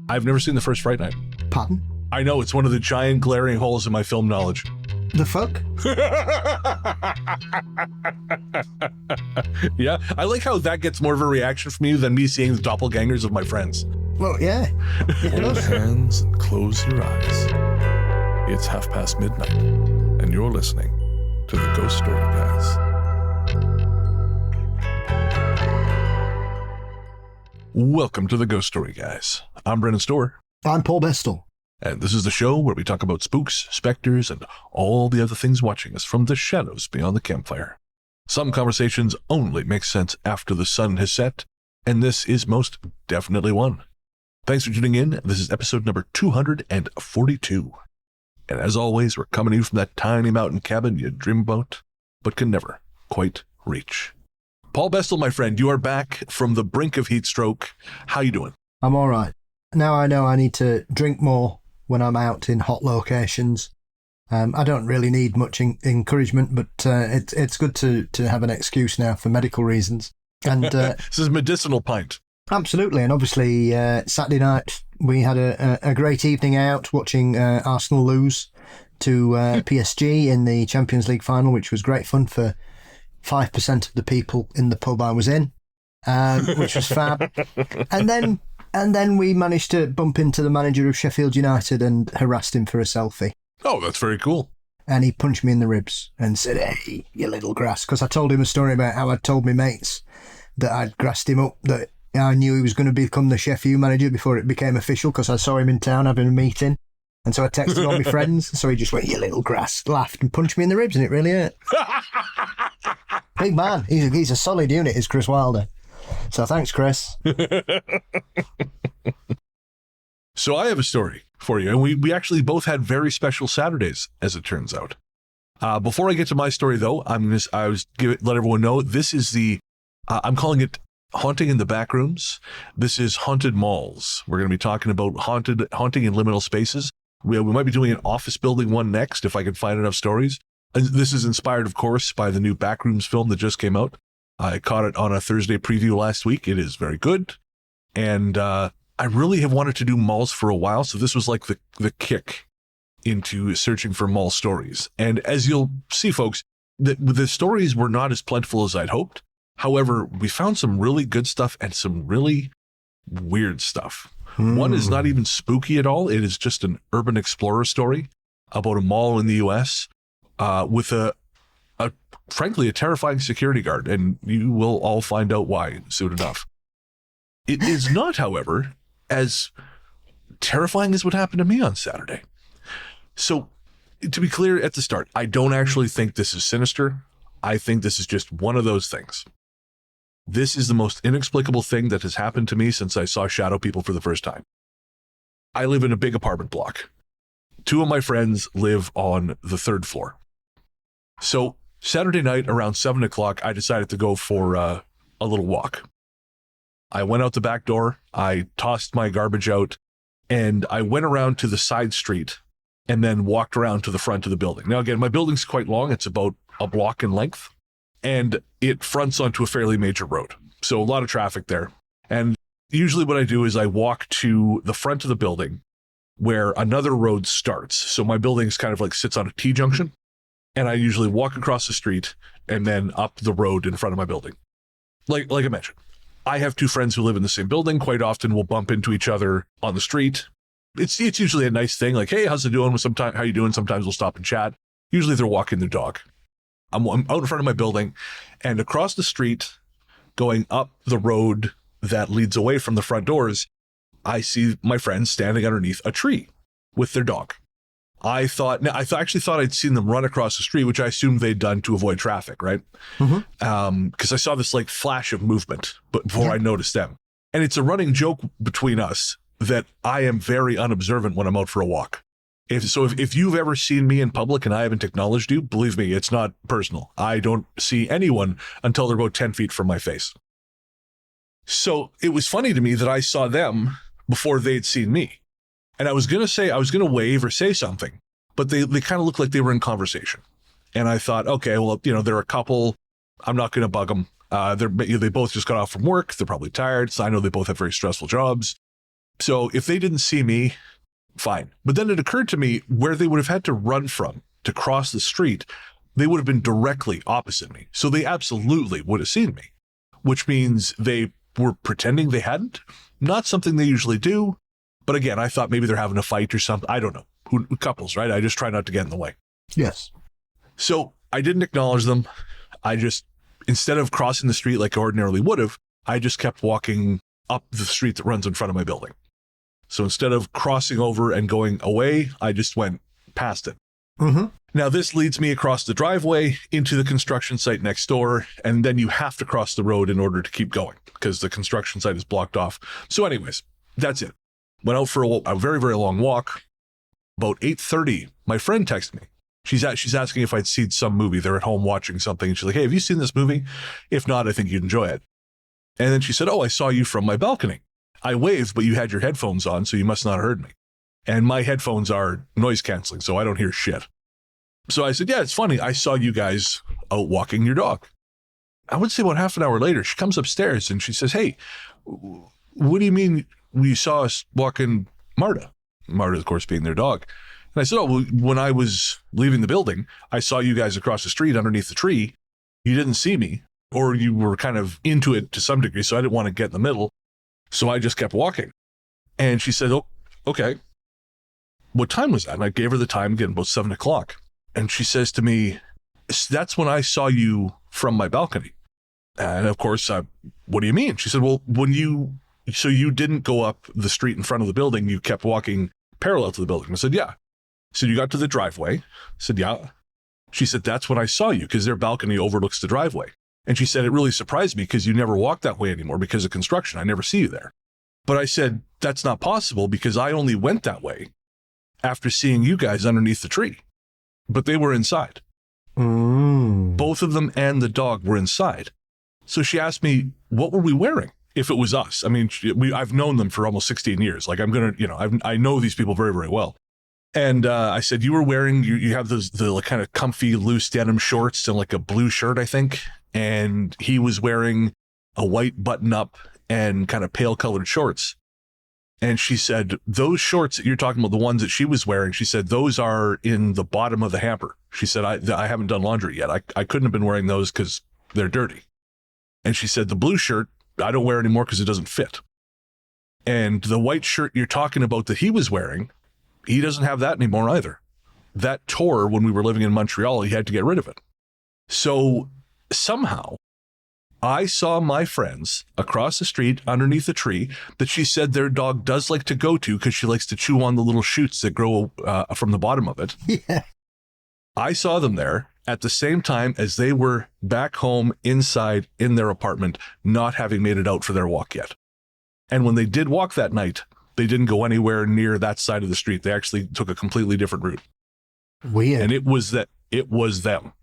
I've never seen the first Fright Night. Pardon? I know, it's one of the giant glaring holes in my film knowledge. The fuck? Yeah, I like how that gets more of a reaction from you than me seeing the doppelgangers of my friends. Well, yeah. It Hold does. hands and close your eyes. It's midnight, and you're listening to the Ghost Story Guys. Welcome to the Ghost Story Guys. I'm Brennan Storr. I'm Paul Bestel. And this is the show where we talk about spooks, specters, and all the other things watching us from the shadows beyond the campfire. Some conversations only make sense after the sun has set, and this is most definitely one. Thanks for tuning in. This is episode number 242. And as always, we're coming to you from that tiny mountain cabin you dream about, but can never quite reach. Paul Bestel, my friend, you are back from the brink of heat stroke. How you doing? I'm all right. Now I know I need to drink more when I'm out in hot locations. I don't really need much encouragement, but it's good to have an excuse now for medical reasons. And This is medicinal pint. Absolutely. And obviously, Saturday night, we had a great evening out watching Arsenal lose to PSG in the Champions League final, which was great fun for 5% of the people in the pub I was in, which was fab. And then we managed to bump into the manager of Sheffield United and harassed him for a selfie. Oh, that's very cool. And he punched me in the ribs and said, "Hey, you little grass." Because I told him a story about how I'd told my mates that I'd grassed him up, that I knew he was going to become the Sheffield manager before it became official, because I saw him in town having a meeting. And so I texted all my friends. So he just went, "You little grass," laughed and punched me in the ribs, and it really hurt. Big man. He's a solid unit, is Chris Wilder. So thanks, Chris. So I have a story for you, and we actually both had very special Saturdays, as it turns out. Before I get to my story, though, let everyone know this is I'm calling it Haunting in the Backrooms. This is Haunted Malls. We're going to be talking about haunting in liminal spaces. We might be doing an office building one next if I can find enough stories. And this is inspired, of course, by the new Backrooms film that just came out. I caught it on a Thursday preview last week. It is very good. And I really have wanted to do malls for a while, so this was like the kick into searching for mall stories. And as you'll see, folks, the stories were not as plentiful as I'd hoped. However, we found some really good stuff and some really weird stuff. One is not even spooky at all. It is just an urban explorer story about a mall in the U.S. With frankly, a terrifying security guard, and you will all find out why soon enough. It is not, however, as terrifying as what happened to me on Saturday. So, to be clear at the start, I don't actually think this is sinister. I think this is just one of those things. This is the most inexplicable thing that has happened to me since I saw shadow people for the first time. I live in a big apartment block. Two of my friends live on the third floor. So Saturday night around 7 o'clock, I decided to go for a little walk. I went out the back door, I tossed my garbage out, and I went around to the side street and then walked around to the front of the building. Now, again, my building's quite long. It's about a block in length, and it fronts onto a fairly major road. So a lot of traffic there. And usually what I do is I walk to the front of the building where another road starts. So my building's kind of like sits on a T-junction. And I usually walk across the street and then up the road in front of my building. Like I mentioned, I have two friends who live in the same building. Quite often we'll bump into each other on the street. It's usually a nice thing, like, "Hey, how's it doing?" How you doing? Sometimes we'll stop and chat. Usually they're walking their dog. I'm out in front of my building, and across the street, going up the road that leads away from the front doors, I see my friends standing underneath a tree with their dog. I actually thought I'd seen them run across the street, which I assumed they'd done to avoid traffic, right? Because I saw this like flash of movement, but before I noticed them. And it's a running joke between us that I am very unobservant when I'm out for a walk. If you've ever seen me in public and I haven't acknowledged you, believe me, it's not personal. I don't see anyone until they're about 10 feet from my face. So it was funny to me that I saw them before they'd seen me. And I was going to wave or say something, but they kind of looked like they were in conversation. And I thought, okay, well, they're a couple. I'm not going to bug them. They both just got off from work. They're probably tired. So I know they both have very stressful jobs. So if they didn't see me, fine. But then it occurred to me where they would have had to run from to cross the street, they would have been directly opposite me. So they absolutely would have seen me, which means they were pretending they hadn't. Not something they usually do. But again, I thought maybe they're having a fight or something. I don't know. Couples, right? I just try not to get in the way. Yes. So I didn't acknowledge them. I just, instead of crossing the street like I ordinarily would have, I just kept walking up the street that runs in front of my building. So instead of crossing over and going away, I just went past it. Mm-hmm. Now, this leads me across the driveway into the construction site next door, and then you have to cross the road in order to keep going because the construction site is blocked off. So anyways, that's it. Went out for a very, very long walk. About 8:30, my friend texted me. She's asking if I'd seen some movie. They're at home watching something. And she's like, hey, have you seen this movie? If not, I think you'd enjoy it. And then she said, oh, I saw you from my balcony. I waved, but you had your headphones on, so you must not have heard me. And my headphones are noise canceling, so I don't hear shit. So I said, yeah, it's funny. I saw you guys out walking your dog. I would say about half an hour later, she comes upstairs and she says, hey, what do you mean you saw us walking Marta? Marta, of course, being their dog. And I said, oh, well, when I was leaving the building, I saw you guys across the street underneath the tree. You didn't see me, or you were kind of into it to some degree, so I didn't want to get in the middle. So I just kept walking. And she said, oh, okay. What time was that? And I gave her the time, again, about 7 o'clock. And she says to me, that's when I saw you from my balcony. And of course, what do you mean? She said, well, so you didn't go up the street in front of the building, you kept walking parallel to the building. I said, yeah. So you got to the driveway. I said, yeah. She said, that's when I saw you because their balcony overlooks the driveway. And she said, it really surprised me because you never walk that way anymore because of construction. I never see you there. But I said, that's not possible because I only went that way after seeing you guys underneath the tree. But they were inside. Both of them and the dog were inside. So she asked me, what were we wearing if it was us? I mean, I've known them for almost 16 years. Like I know these people very, very well. And I said, you were wearing, you have the like kind of comfy, loose denim shorts and like a blue shirt, I think. And he was wearing a white button up and kind of pale colored shorts. And she said, those shorts that you're talking about, the ones that she was wearing, she said, those are in the bottom of the hamper. She said, I haven't done laundry yet. I couldn't have been wearing those because they're dirty. And she said, the blue shirt, I don't wear anymore because it doesn't fit. And the white shirt you're talking about that he was wearing, he doesn't have that anymore either. That tore when we were living in Montreal. He had to get rid of it. So somehow I saw my friends across the street underneath a tree that she said their dog does like to go to because she likes to chew on the little shoots that grow from the bottom of it. Yeah. I saw them there at the same time as they were back home inside in their apartment, not having made it out for their walk yet. And when they did walk that night, they didn't go anywhere near that side of the street. They actually took a completely different route. Weird. And it was them.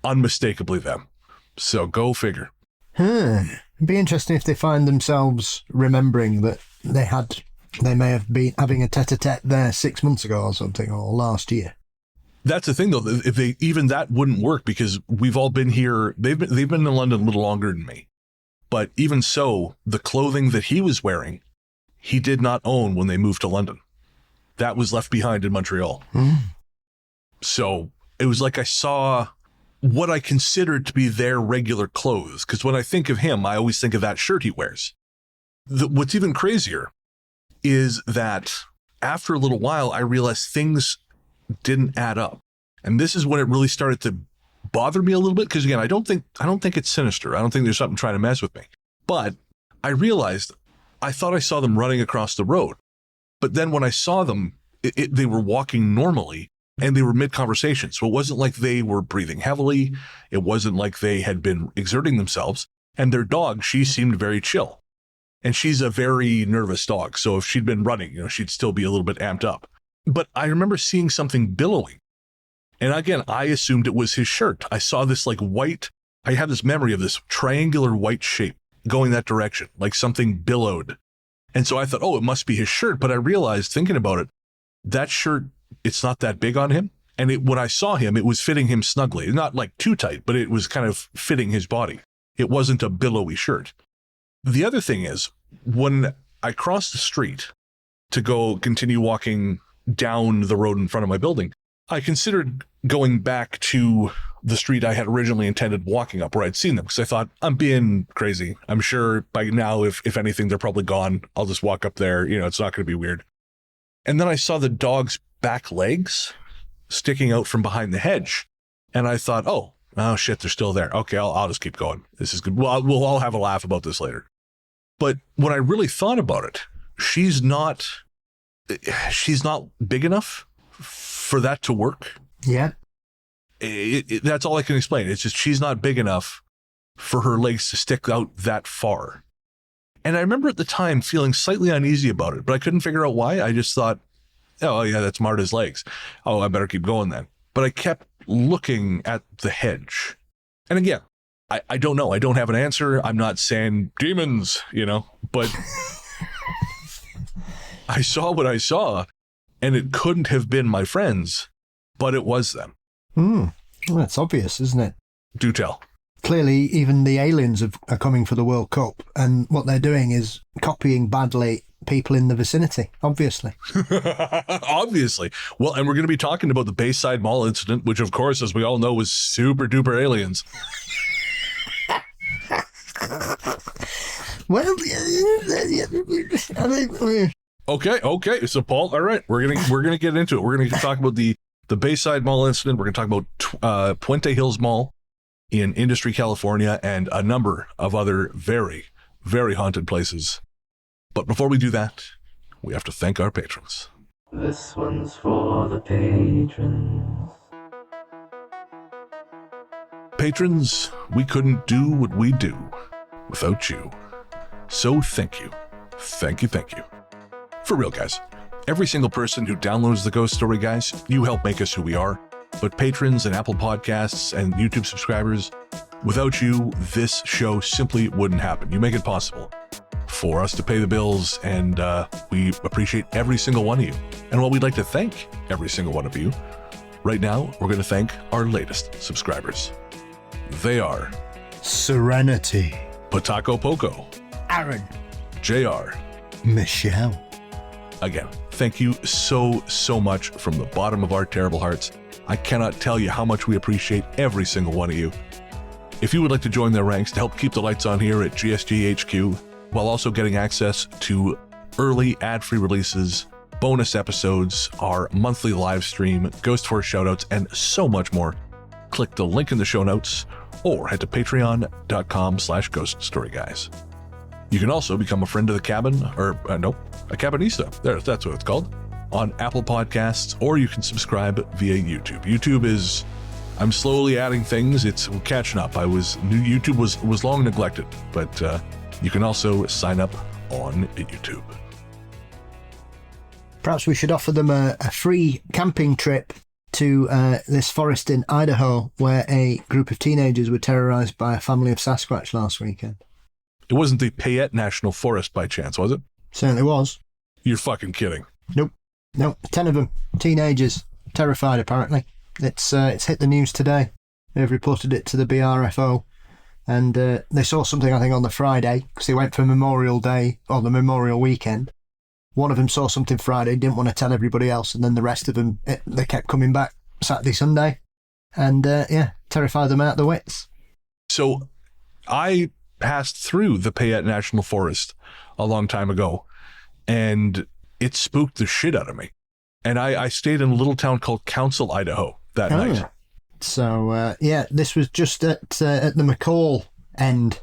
Unmistakably them. So go figure. It'd be interesting if they find themselves remembering that they may have been having a tete-a-tete there 6 months ago or something, or last year. That's the thing, though. If even that wouldn't work because we've all been here. They've been in London a little longer than me. But even so, the clothing that he was wearing, he did not own when they moved to London. That was left behind in Montreal. So it was like I saw what I considered to be their regular clothes. Because when I think of him, I always think of that shirt he wears. What's even crazier is that after a little while, I realized things didn't add up. And this is when it really started to bother me a little bit. Because again, I don't think it's sinister. I don't think there's something trying to mess with me. But I realized I thought I saw them running across the road. But then when I saw them, they were walking normally and they were mid-conversation. So it wasn't like they were breathing heavily. It wasn't like they had been exerting themselves. And their dog, she seemed very chill. And she's a very nervous dog. So if she'd been running, she'd still be a little bit amped up. But I remember seeing something billowing. And again, I assumed it was his shirt. I saw this like white, I had this memory of this triangular white shape going that direction, like something billowed. And so I thought, oh, it must be his shirt. But I realized, thinking about it, that shirt, it's not that big on him. And when I saw him, it was fitting him snugly. Not like too tight, but it was kind of fitting his body. It wasn't a billowy shirt. The other thing is, when I crossed the street to go continue walking down the road in front of my building, I considered going back to the street I had originally intended walking up where I'd seen them, because I thought, I'm being crazy. I'm sure by now, if anything, they're probably gone. I'll just walk up there. It's not going to be weird. And then I saw the dog's back legs sticking out from behind the hedge. And I thought, oh shit, they're still there. Okay, I'll just keep going. This is good. We'll all have a laugh about this later. But when I really thought about it, she's not big enough for that to work. Yeah. That's all I can explain. It's just she's not big enough for her legs to stick out that far. And I remember at the time feeling slightly uneasy about it, but I couldn't figure out why. I just thought, oh yeah, that's Marta's legs. Oh, I better keep going then. But I kept looking at the hedge. And again, I don't know. I don't have an answer. I'm not saying demons, but I saw what I saw, and it couldn't have been my friends, but it was them. Well, that's obvious, isn't it? Do tell. Clearly, even the aliens are coming for the World Cup, and what they're doing is copying badly people in the vicinity, obviously. Obviously. Well, and we're going to be talking about the Bayside Mall incident, which, of course, as we all know, was super duper aliens. Well, Okay. So, Paul, all right, we're gonna get into it. We're gonna talk about the Bayside Mall incident. We're gonna talk about Puente Hills Mall in Industry, California, and a number of other very, very haunted places. But before we do that, we have to thank our patrons. This one's for the patrons. Patrons, we couldn't do what we do without you. So thank you. Thank you. For real, guys. Every single person who downloads the Ghost Story Guys, you help make us who we are. But patrons and Apple Podcasts and YouTube subscribers, without you, this show simply wouldn't happen. You make it possible for us to pay the bills, and we appreciate every single one of you. And while we'd like to thank every single one of you, right now we're going to thank our latest subscribers. They are Serenity, Patako Poco, Aaron, JR, Michelle. Again, thank you so much from the bottom of our terrible hearts. I cannot tell you how much we appreciate every single one of you. If you would like to join their ranks to help keep the lights on here at GSG HQ, while also getting access to early ad-free releases, bonus episodes, our monthly live stream, Ghost Force shoutouts, and so much more, click the link in the show notes or head to patreon.com/ghoststoryguys. You can also become a friend of the cabin, or a cabinista, that's what it's called, on Apple Podcasts, or you can subscribe via YouTube. YouTube is, I'm slowly adding things. It's catching up. YouTube was long neglected, but you can also sign up on YouTube. Perhaps we should offer them a free camping trip to this forest in Idaho, where a group of teenagers were terrorized by a family of Sasquatch last weekend. It wasn't the Payette National Forest by chance, was it? Certainly was. You're fucking kidding. Nope. 10 of them, teenagers, terrified apparently. It's hit the news today. They've reported it to the BRFO, and they saw something, I think, on the Friday, because they went for Memorial Day, or the Memorial Weekend. One of them saw something Friday, didn't want to tell everybody else, and then the rest of them, they kept coming back Saturday, Sunday, and terrified them out the wits. So I passed through the Payette National Forest a long time ago, and it spooked the shit out of me. And I stayed in a little town called Council, Idaho that night. So, this was just at the McCall end.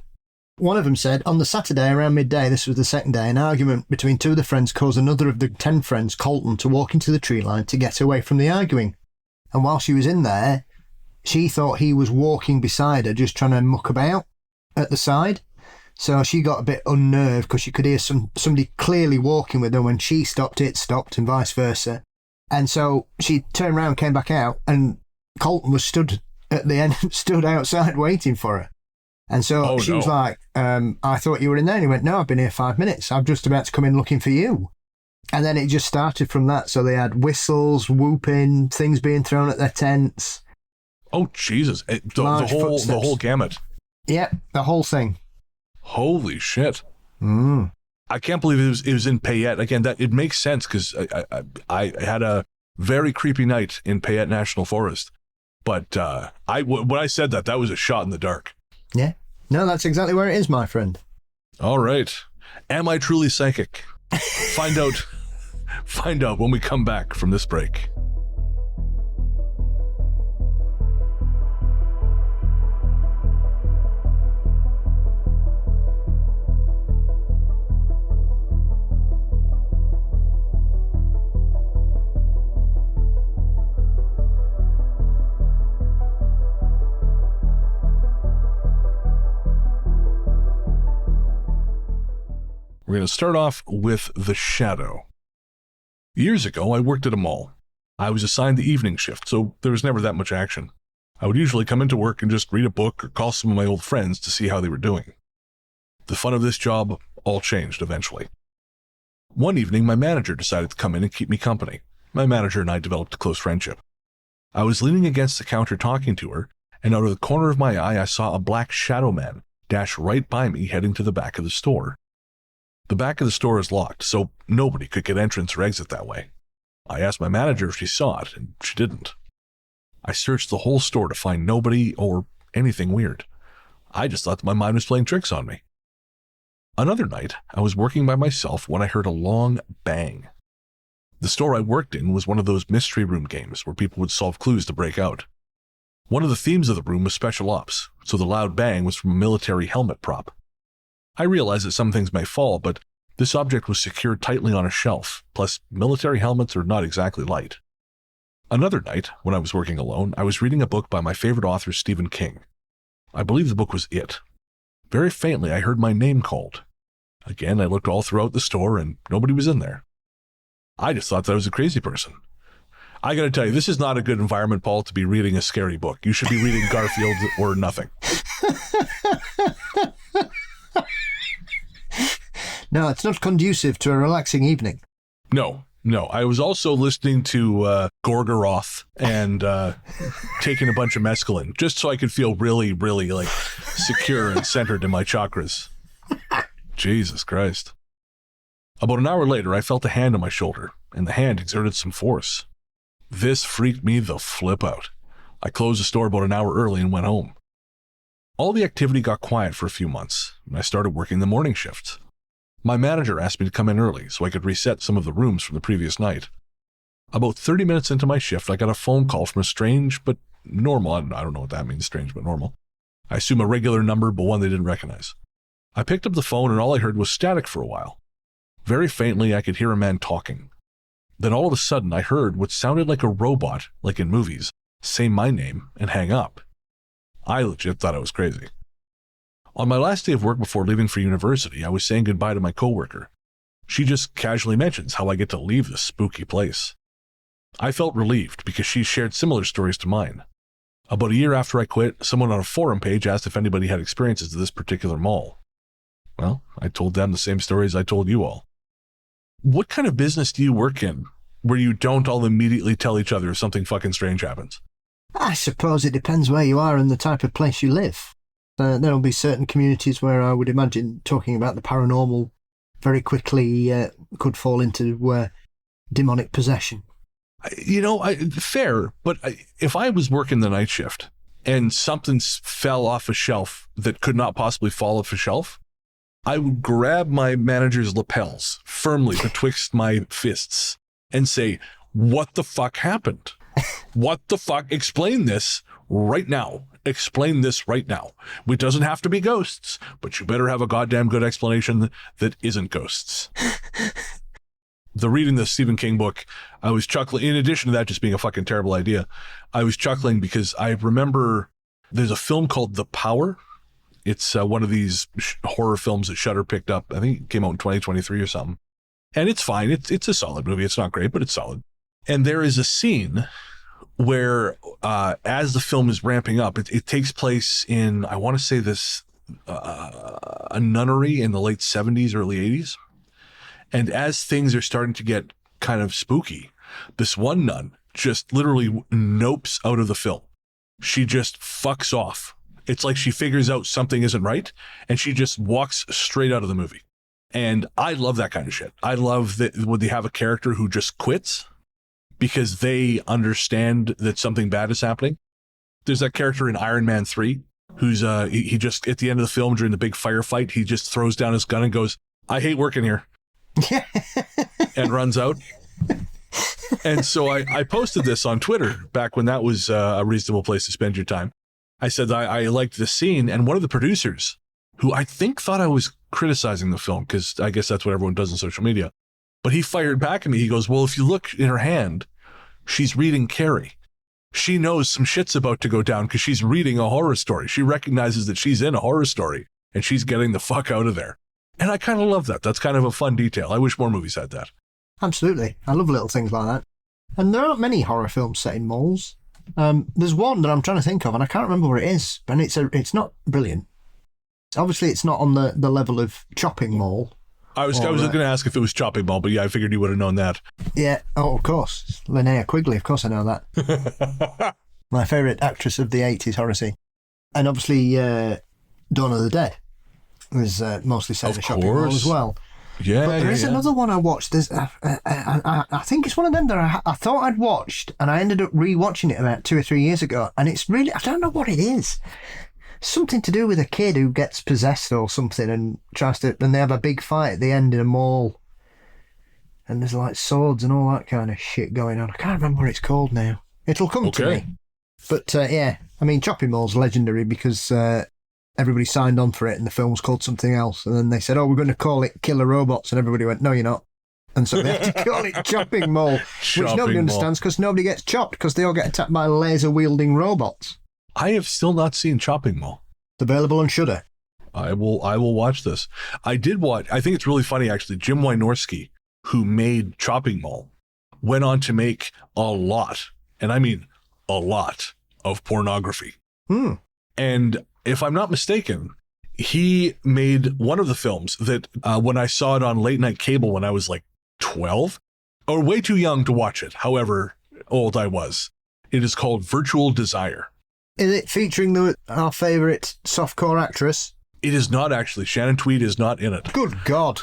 One of them said, on the Saturday around midday, this was the second day, an argument between two of the friends caused another of the 10 friends, Colton, to walk into the tree line to get away from the arguing. And while she was in there, she thought he was walking beside her, just trying to muck about at the side. So she got a bit unnerved because she could hear somebody clearly walking with her. When she stopped, it stopped, and vice versa. And so she turned around, came back out, and Colton was stood at the end, stood outside waiting for her. And so she was like, I thought you were in there. And he went, no, I've been here 5 minutes. I'm just about to come in looking for you. And then it just started from that. So they had whistles, whooping, things being thrown at their tents. Oh, Jesus. The whole gamut. Yep, the whole thing. Holy shit. I can't believe it was in Payette. Again, that it makes sense because I had a very creepy night in Payette National Forest. But when I said that was a shot in the dark. Yeah. No, that's exactly where it is, my friend. All right. Am I truly psychic? Find out when we come back from this break. We're going to start off with the shadow. Years ago, I worked at a mall. I was assigned the evening shift, so there was never that much action. I would usually come into work and just read a book or call some of my old friends to see how they were doing. The fun of this job all changed eventually. One evening, my manager decided to come in and keep me company. My manager and I developed a close friendship. I was leaning against the counter talking to her, and out of the corner of my eye, I saw a black shadow man dash right by me heading to the back of the store. The back of the store is locked, so nobody could get entrance or exit that way. I asked my manager if she saw it, and she didn't. I searched the whole store to find nobody or anything weird. I just thought that my mind was playing tricks on me. Another night, I was working by myself when I heard a long bang. The store I worked in was one of those mystery room games where people would solve clues to break out. One of the themes of the room was special ops, so the loud bang was from a military helmet prop. I realized that some things may fall, but this object was secured tightly on a shelf, plus military helmets are not exactly light. Another night, when I was working alone, I was reading a book by my favorite author, Stephen King. I believe the book was It. Very faintly, I heard my name called. Again, I looked all throughout the store, and nobody was in there. I just thought that I was a crazy person. I gotta tell you, this is not a good environment, Paul, to be reading a scary book. You should be reading Garfield or nothing. No, it's not conducive to a relaxing evening. No. I was also listening to Gorgoroth and taking a bunch of mescaline, just so I could feel really, really like secure and centered in my chakras. Jesus Christ. About an hour later, I felt a hand on my shoulder, and the hand exerted some force. This freaked me the flip out. I closed the store about an hour early and went home. All the activity got quiet for a few months, and I started working the morning shift. My manager asked me to come in early so I could reset some of the rooms from the previous night. About 30 minutes into my shift, I got a phone call from a strange but normal, I don't know what that means, strange but normal. I assume a regular number, but one they didn't recognize. I picked up the phone and all I heard was static for a while. Very faintly, I could hear a man talking. Then all of a sudden, I heard what sounded like a robot, like in movies, say my name and hang up. I legit thought I was crazy. On my last day of work before leaving for university, I was saying goodbye to my coworker. She just casually mentions how I get to leave this spooky place. I felt relieved because she shared similar stories to mine. About a year after I quit, someone on a forum page asked if anybody had experiences at this particular mall. Well, I told them the same stories I told you all. What kind of business do you work in where you don't all immediately tell each other if something fucking strange happens? I suppose it depends where you are and the type of place you live. There'll be certain communities where I would imagine talking about the paranormal very quickly could fall into demonic possession. Fair, but if I was working the night shift and something fell off a shelf that could not possibly fall off a shelf, I would grab my manager's lapels firmly betwixt my fists and say, "What the fuck happened? What the fuck? Explain this right now. Explain this right now. It doesn't have to be ghosts, but you better have a goddamn good explanation that isn't ghosts." The reading the Stephen King book, I was chuckling. In addition to that just being a fucking terrible idea, I was chuckling because I remember there's a film called The Power. It's one of these horror films that Shudder picked up. I think it came out in 2023 or something. And it's fine. It's a solid movie. It's not great, but it's solid. And there is a scene where as the film is ramping up, it takes place in, I want to say this, a nunnery in the late 70s, early 80s. And as things are starting to get kind of spooky, this one nun just literally nopes out of the film. She just fucks off. It's like she figures out something isn't right, and she just walks straight out of the movie. And I love that kind of shit. I love that when they have a character who just quits because they understand that something bad is happening. There's that character in Iron Man 3 who's he just, at the end of the film during the big firefight, he just throws down his gun and goes, I hate working here. And runs out. And so I posted this on Twitter back when that was a reasonable place to spend your time. I said I liked the scene, and one of the producers, who I think thought I was criticizing the film, because I guess that's what everyone does on social media, but he fired back at me. He goes, well, if you look in her hand, she's reading Carrie. She knows some shit's about to go down because she's reading a horror story. She recognizes that she's in a horror story, and she's getting the fuck out of there. And I kind of love that. That's kind of a fun detail. I wish more movies had that. Absolutely. I love little things like that. And there aren't many horror films set in malls. There's one that I'm trying to think of, and I can't remember where it is, and it's not brilliant. Obviously, it's not on the level of Chopping Mall. I was going to ask if it was Chopping Mall, but yeah, I figured you would have known that. Yeah, oh, of course. Linnea Quigley, of course I know that. My favourite actress of the 80s horror scene. And obviously, Dawn of the Dead was mostly set in a shopping mall as well. Yeah, but there is another one I watched. There's, I think it's one of them that I thought I'd watched, and I ended up re-watching it about 2 or 3 years ago, and it's really, I don't know what it is. Something to do with a kid who gets possessed or something and and they have a big fight at the end in a mall. And there's like swords and all that kind of shit going on. I can't remember what it's called now. It'll come to me. But yeah, I mean, Chopping Mall's legendary because everybody signed on for it and the film's called something else. And then they said, oh, we're going to call it Killer Robots. And everybody went, no, you're not. And so they had to call it Chopping Mall, which nobody understands because nobody gets chopped because they all get attacked by laser-wielding robots. I have still not seen Chopping Mall. It's available on Shudder. I will watch this. I did watch, I think it's really funny actually, Jim Wynorski, who made Chopping Mall, went on to make a lot, and I mean a lot, of pornography. And if I'm not mistaken, he made one of the films that when I saw it on late night cable when I was like 12, or way too young to watch it, however old I was. It is called Virtual Desire. Is it featuring our favourite softcore actress? It is not actually. Shannon Tweed is not in it. Good God.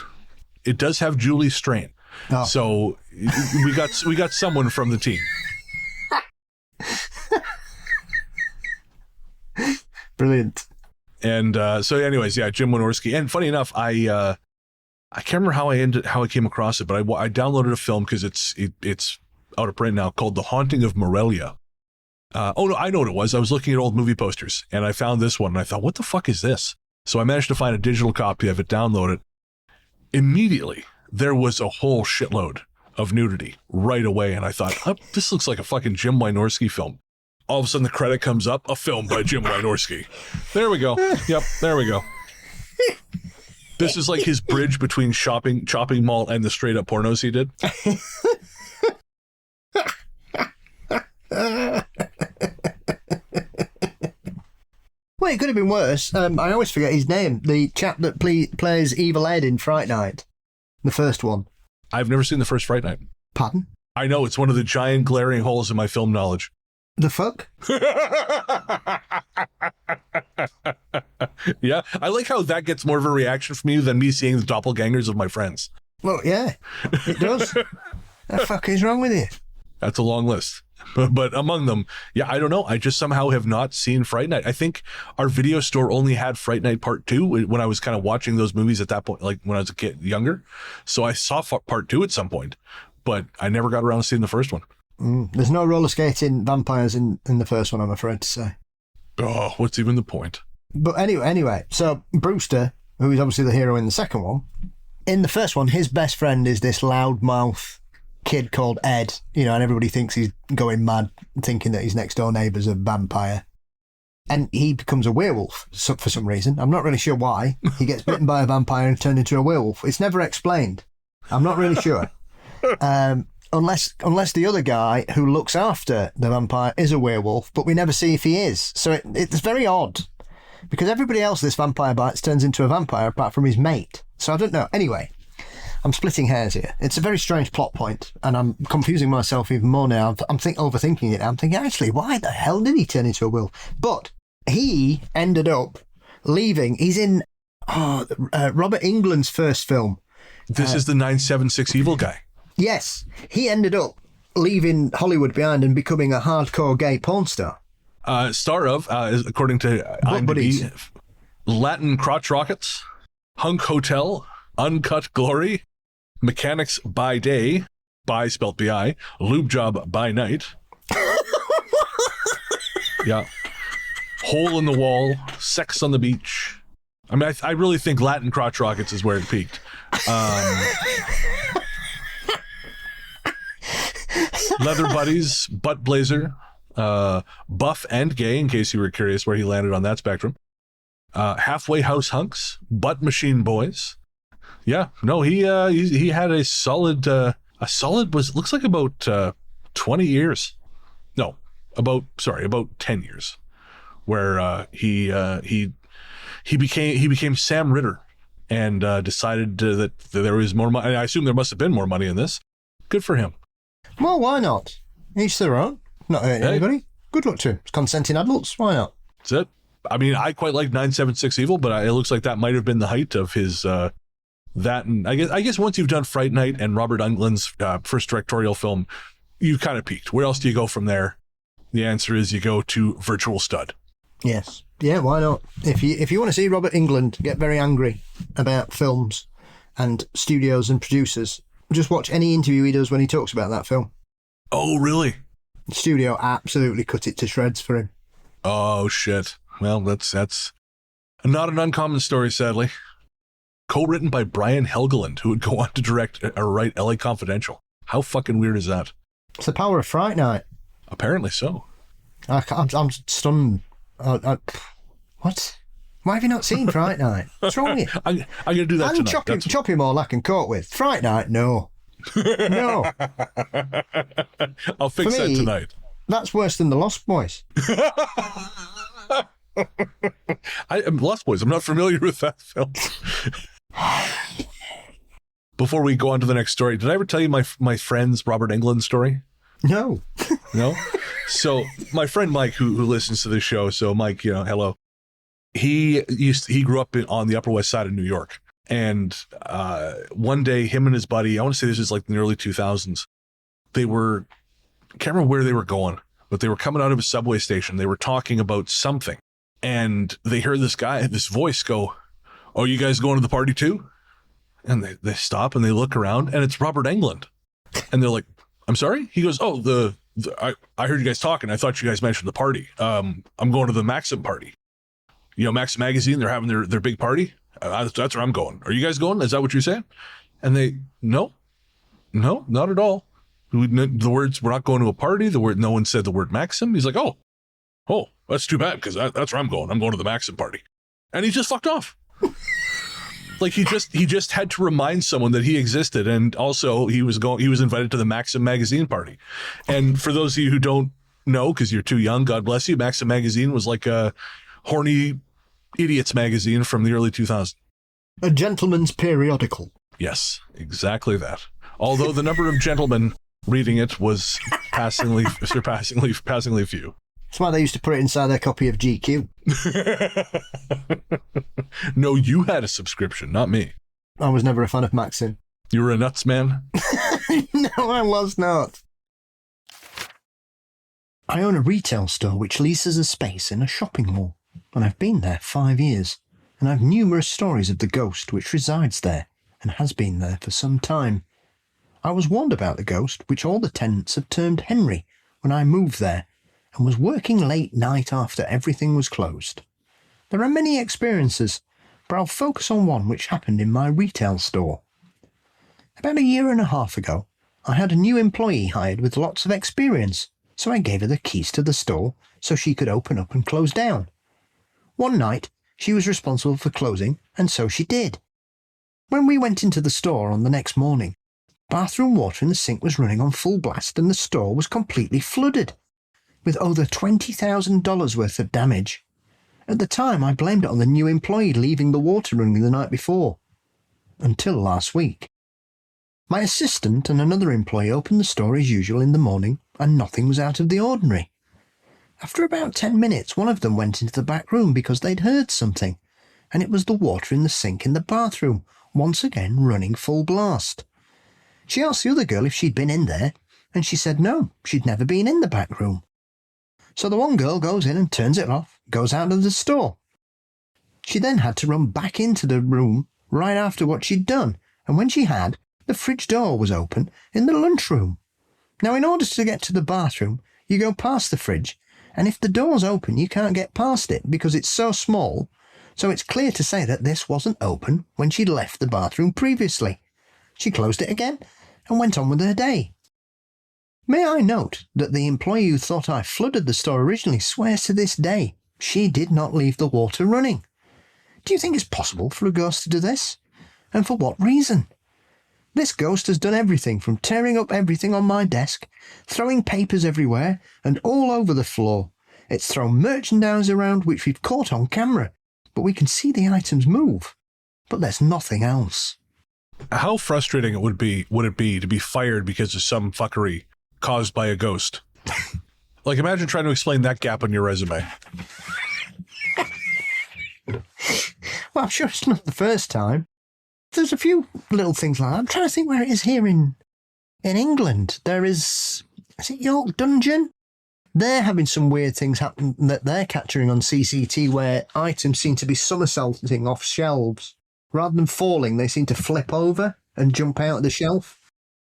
It does have Julie Strain. Oh. So we got someone from the team. Brilliant. And so anyways, yeah, Jim Wynorski. And funny enough, I can't remember how I came across it, but I downloaded a film because it's out of print now, called The Haunting of Morelia. Oh no, I know what it was. I was looking at old movie posters and I found this one and I thought, what the fuck is this? So I managed to find a digital copy of it, download it. Immediately, there was a whole shitload of nudity right away. And I thought, oh, this looks like a fucking Jim Wynorski film. All of a sudden the credit comes up, a film by Jim Wynorski. There we go. Yep, there we go. This is like his bridge between Chopping Mall and the straight up pornos he did. Well, it could have been worse. I always forget his name. The chap that plays Evil Ed in Fright Night. The first one. I've never seen the first Fright Night. Pardon? I know, it's one of the giant glaring holes in my film knowledge. The fuck? Yeah, I like how that gets more of a reaction from you than me seeing the doppelgangers of my friends. Well, yeah, it does. The fuck is wrong with you? That's a long list. But among them, yeah, I don't know. I just somehow have not seen Fright Night. I think our video store only had Fright Night Part 2 when I was kind of watching those movies at that point, like when I was a kid, younger. So I saw Part 2 at some point, but I never got around to seeing the first one. There's no roller skating vampires in the first one, I'm afraid to say. Oh, what's even the point? But anyway, so Brewster, who is obviously the hero in the second one, in the first one, his best friend is this loudmouth kid called Ed, and everybody thinks he's going mad, thinking that his next door neighbour's a vampire. And he becomes a werewolf for some reason. I'm not really sure why. He gets bitten by a vampire and turned into a werewolf. It's never explained. I'm not really sure. Unless the other guy who looks after the vampire is a werewolf, but we never see if he is. So it's very odd. Because everybody else this vampire bites turns into a vampire apart from his mate. So I don't know. Anyway, I'm splitting hairs here. It's a very strange plot point, and I'm confusing myself even more now. I'm overthinking it. I'm thinking, actually, why the hell did he turn into a werewolf? But he ended up leaving. He's in Robert Englund's first film. This is the 976 evil guy. Yes, he ended up leaving Hollywood behind and becoming a hardcore gay porn star. Star of, according to IMDb, Latin Crotch Rockets, Hunk Hotel, Uncut Glory, Mechanics by Day, by spelt B-I, Lube Job by Night. Yeah. Hole in the Wall, Sex on the Beach. I mean, I really think Latin Crotch Rockets is where it peaked. Leather Buddies, Butt Blazer, Buff and Gay, in case you were curious where he landed on that spectrum. Halfway House Hunks, Butt Machine Boys. Yeah, no, he had a solid looks like about 20 years. No, about 10 years, where he became Sam Ritter and decided that there was more money. I assume there must have been more money in this. Good for him. Well, why not? Each their own. Not hurting anybody. Good luck to him. It's consenting adults. Why not? That's it. I mean, I quite like 976 Evil, but it looks like that might have been the height of his that. And I guess once you've done Fright Night and Robert Englund's first directorial film, you kind of peaked. Where else do you go from there? The answer is you go to Virtual Stud. Yes. Yeah, why not? If you want to see Robert Englund get very angry about films and studios and producers, just watch any interview he does when he talks about that film. Oh, really? The studio absolutely cut it to shreds for him. Oh, shit. Well, that's not an uncommon story, sadly. Co-written by Brian Helgeland, who would go on to direct or write LA Confidential. How fucking weird is that? It's the power of Fright Night. Apparently so. I'm stunned. What? Why have you not seen Fright Night? What's wrong with you? I'm going to do that tonight. Chopping more lack and court with. Fright Night, no. No. I'll fix that tonight. That's worse than The Lost Boys. I am Lost Boys. I'm not familiar with that film. Before we go on to the next story, did I ever tell you my friend's Robert Englund story? No. No? So my friend Mike, who listens to this show, so Mike, hello. He grew up on the Upper West Side of New York. And one day, him and his buddy, I want to say this is like in the early 2000s, I can't remember where they were going, but they were coming out of a subway station. They were talking about something. And they heard this voice go, "Oh, you guys going to the party too?" And they stop and they look around and it's Robert Englund. And they're like, "I'm sorry?" He goes, "Oh, I heard you guys talking. I thought you guys mentioned the party. I'm going to the Maxim party. Maxim Magazine, they're having their big party. That's where I'm going. Are you guys going? Is that what you're saying?" And they, no, not at all. The words, we're not going to a party. No one said the word Maxim. He's like, oh, that's too bad because that's where I'm going. I'm going to the Maxim party. And he just fucked off. Like he just had to remind someone that he existed. And also he was invited to the Maxim Magazine party. And for those of you who don't know, because you're too young, God bless you, Maxim Magazine was like a horny idiots magazine from the early 2000s. A gentleman's periodical. Yes, exactly that. Although the number of gentlemen reading it was surpassingly few. That's why they used to put it inside their copy of GQ. No, you had a subscription, not me. I was never a fan of Maxim. You were a nuts man? No, I was not. I own a retail store which leases a space in a shopping mall, and I've been there 5 years, and I've numerous stories of the ghost which resides there and has been there for some time. I was warned about the ghost, which all the tenants have termed Henry, when I moved there, and was working late night after everything was closed. There are many experiences, but I'll focus on one which happened in my retail store. About 1.5 years ago, I had a new employee hired with lots of experience, so I gave her the keys to the store so she could open up and close down. One night, she was responsible for closing, and so she did. When we went into the store on the next morning, bathroom water in the sink was running on full blast and the store was completely flooded, with over $20,000 worth of damage. At the time, I blamed it on the new employee leaving the water running the night before. Until last week. My assistant and another employee opened the store as usual in the morning, and nothing was out of the ordinary. After about 10 minutes, one of them went into the back room because they'd heard something, and it was the water in the sink in the bathroom, once again running full blast. She asked the other girl if she'd been in there, and she said no, she'd never been in the back room. So the one girl goes in and turns it off, goes out of the store. She then had to run back into the room right after what she'd done, and when she had, the fridge door was open in the lunchroom. Now, in order to get to the bathroom, you go past the fridge, and if the door's open, you can't get past it because it's so small, so it's clear to say that this wasn't open when she'd left the bathroom previously. She closed it again and went on with her day. May I note that the employee who thought I flooded the store originally swears to this day she did not leave the water running. Do you think it's possible for a ghost to do this? And for what reason? This ghost has done everything from tearing up everything on my desk, throwing papers everywhere and all over the floor. It's thrown merchandise around which we've caught on camera, but we can see the items move. But there's nothing else. How frustrating would it be to be fired because of some fuckery caused by a ghost? Like, imagine trying to explain that gap on your resume. Well, I'm sure it's not the first time. There's a few little things like that. I'm trying to think where it is here in England. There is it York Dungeon? They're having some weird things happen that they're capturing on CCT where items seem to be somersaulting off shelves. Rather than falling, they seem to flip over and jump out of the shelf,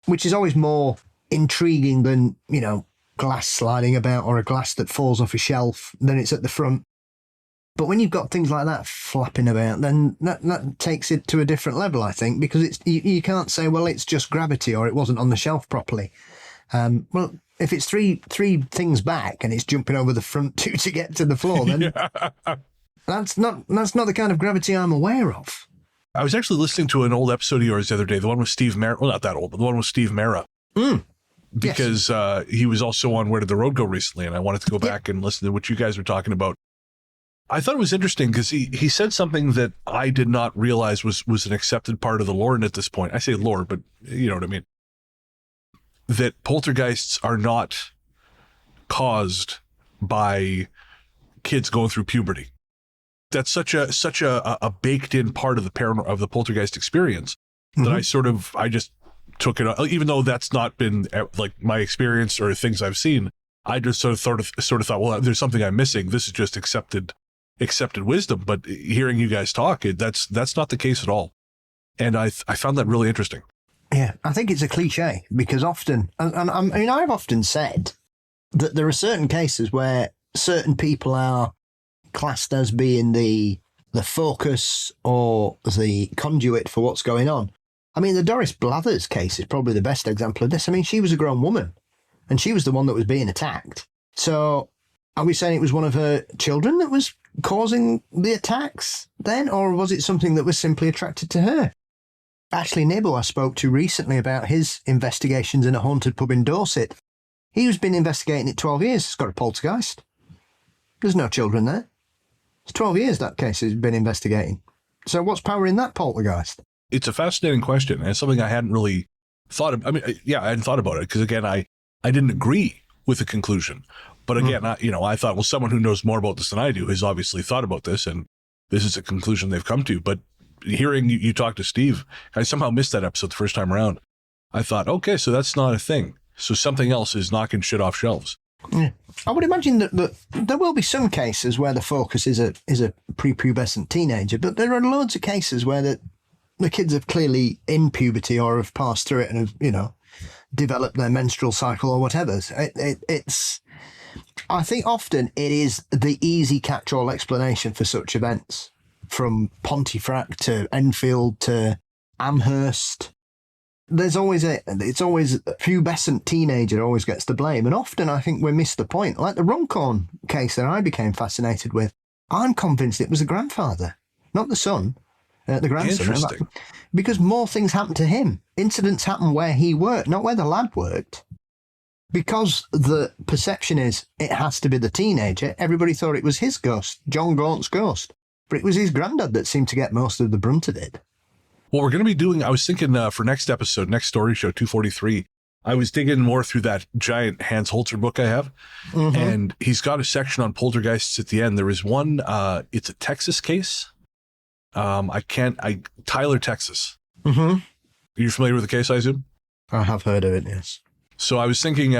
which is always more intriguing than, glass sliding about or a glass that falls off a shelf, then it's at the front. But when you've got things like that flapping about, then that takes it to a different level, I think, because you can't say, well, it's just gravity or it wasn't on the shelf properly. Well, if it's three things back and it's jumping over the front two to get to the floor, then that's not the kind of gravity I'm aware of. I was actually listening to an old episode of yours the other day, the one with Steve Mara. Well, not that old, but the one with Steve Mara. Because he was also on Where Did the Road Go recently, and I wanted to go back and listen to what you guys were talking about. I thought it was interesting because he said something that I did not realize was an accepted part of the lore. And at this point, I say lore, but you know what I mean? That poltergeists are not caused by kids going through puberty. That's such a baked in part of the poltergeist experience that I just took it, even though that's not been like my experience or things I've seen. I just sort of thought, well, there's something I'm missing. This is just accepted wisdom. But hearing you guys talk, that's not the case at all. And I found that really interesting. Yeah, I think it's a cliche because often, and I mean, I've often said that there are certain cases where certain people are classed as being the focus or the conduit for what's going on. I mean, the Doris Blathers case is probably the best example of this. I mean, she was a grown woman and she was the one that was being attacked. So are we saying it was one of her children that was causing the attacks then, or was it something that was simply attracted to her? Ashley Nibble, I spoke to recently about his investigations in a haunted pub in Dorset. He's been investigating it 12 years. It's got a poltergeist. There's no children there. It's 12 years that case has been investigating. So what's powering that poltergeist? It's a fascinating question, and it's something I hadn't really thought of. I mean, yeah, I hadn't thought about it because, again, I didn't agree with the conclusion. But again, I thought, well, someone who knows more about this than I do has obviously thought about this, and this is a conclusion they've come to. But hearing you talk to Steve, I somehow missed that episode the first time around. I thought, okay, so that's not a thing. So something else is knocking shit off shelves. Yeah. I would imagine that there will be some cases where the focus is a prepubescent teenager, but there are loads of cases where the kids are clearly in puberty or have passed through it and have, developed their menstrual cycle or whatever. It's I think often it is the easy catch-all explanation for such events, from Pontefract to Enfield to Amherst. It's always a pubescent teenager always gets the blame. And often I think we miss the point. Like the Runcorn case that I became fascinated with, I'm convinced it was the grandfather, not the son, the grandson. Interesting. Because more things happen to him. Incidents happen where he worked, not where the lad worked. Because the perception is it has to be the teenager, everybody thought it was his ghost, John Gaunt's ghost. But it was his granddad that seemed to get most of the brunt of it. What we're going to be doing, I was thinking for next episode, next story show, 243, I was digging more through that giant Hans Holzer book I have. And he's got a section on poltergeists at the end. There is one, it's a Texas case. Tyler, Texas. Mm-hmm. Are you familiar with the case, I assume? I have heard of it, yes. So I was thinking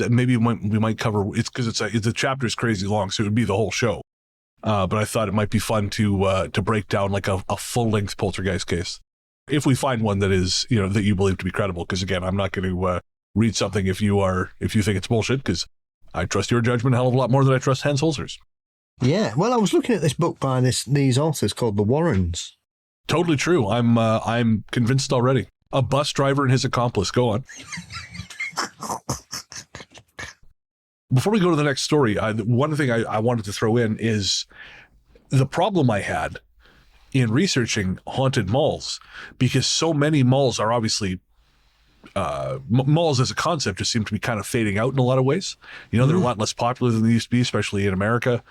maybe we might cover it's because the chapter is crazy long, so it would be the whole show. But I thought it might be fun to break down like a full length poltergeist case, if we find one that is that you believe to be credible. Because again, I'm not going to read something if you think it's bullshit, because I trust your judgment a hell of a lot more than I trust Hans Holzer's. Yeah, well, I was looking at this book by these authors called the Warrens. Totally true. I'm convinced already. A bus driver and his accomplice. Go on. Before we go to the next story, one thing I wanted to throw in is the problem I had in researching haunted malls, because so many malls are obviously malls as a concept just seem to be kind of fading out in a lot of ways. They're a lot less popular than they used to be, especially in America.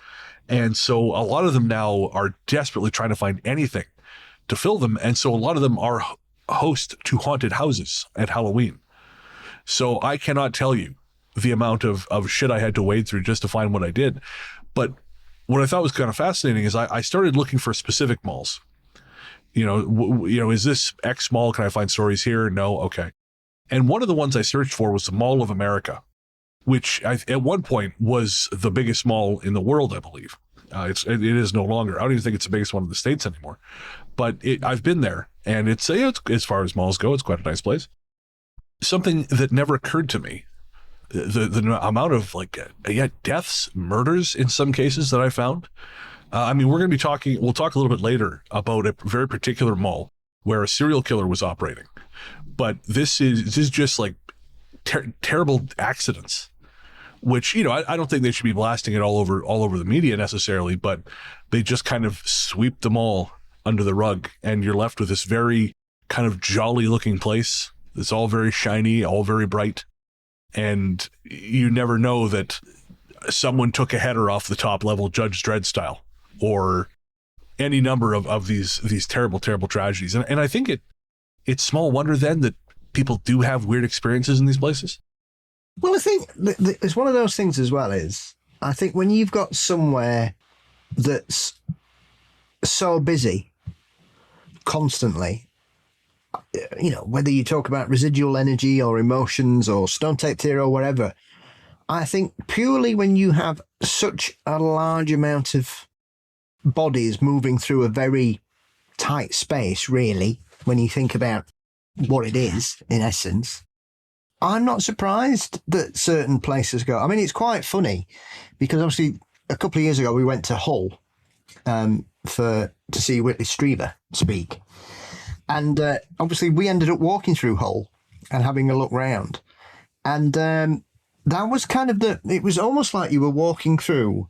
And so a lot of them now are desperately trying to find anything to fill them. And so a lot of them are host to haunted houses at Halloween. So I cannot tell you the amount of shit I had to wade through just to find what I did. But what I thought was kind of fascinating is I started looking for specific malls. Is this X mall? Can I find stories here? No. Okay. And one of the ones I searched for was the Mall of America, which at one point was the biggest mall in the world, I believe. It is no longer. I don't even think it's the biggest one in the States anymore. But I've been there, and it's as far as malls go, it's quite a nice place. Something that never occurred to me, the amount of deaths, murders in some cases that I found. We'll talk a little bit later about a very particular mall where a serial killer was operating. But this is just like terrible accidents, which, I don't think they should be blasting it all over the media necessarily, but they just kind of sweep them all under the rug, and you're left with this very kind of jolly looking place. It's all very shiny, all very bright. And you never know that someone took a header off the top level, Judge Dredd style, or any number of these terrible, terrible tragedies. And I think it's small wonder then that people do have weird experiences in these places. Well, I think it's one of those things as well is, I think when you've got somewhere that's so busy constantly, whether you talk about residual energy or emotions or stone tape theory or whatever, I think purely when you have such a large amount of bodies moving through a very tight space, really, when you think about what it is, in essence, I'm not surprised that certain places go. It's quite funny because obviously a couple of years ago we went to Hull to see Whitley Strieber speak. And obviously we ended up walking through Hull and having a look round. And that was kind of it was almost like you were walking through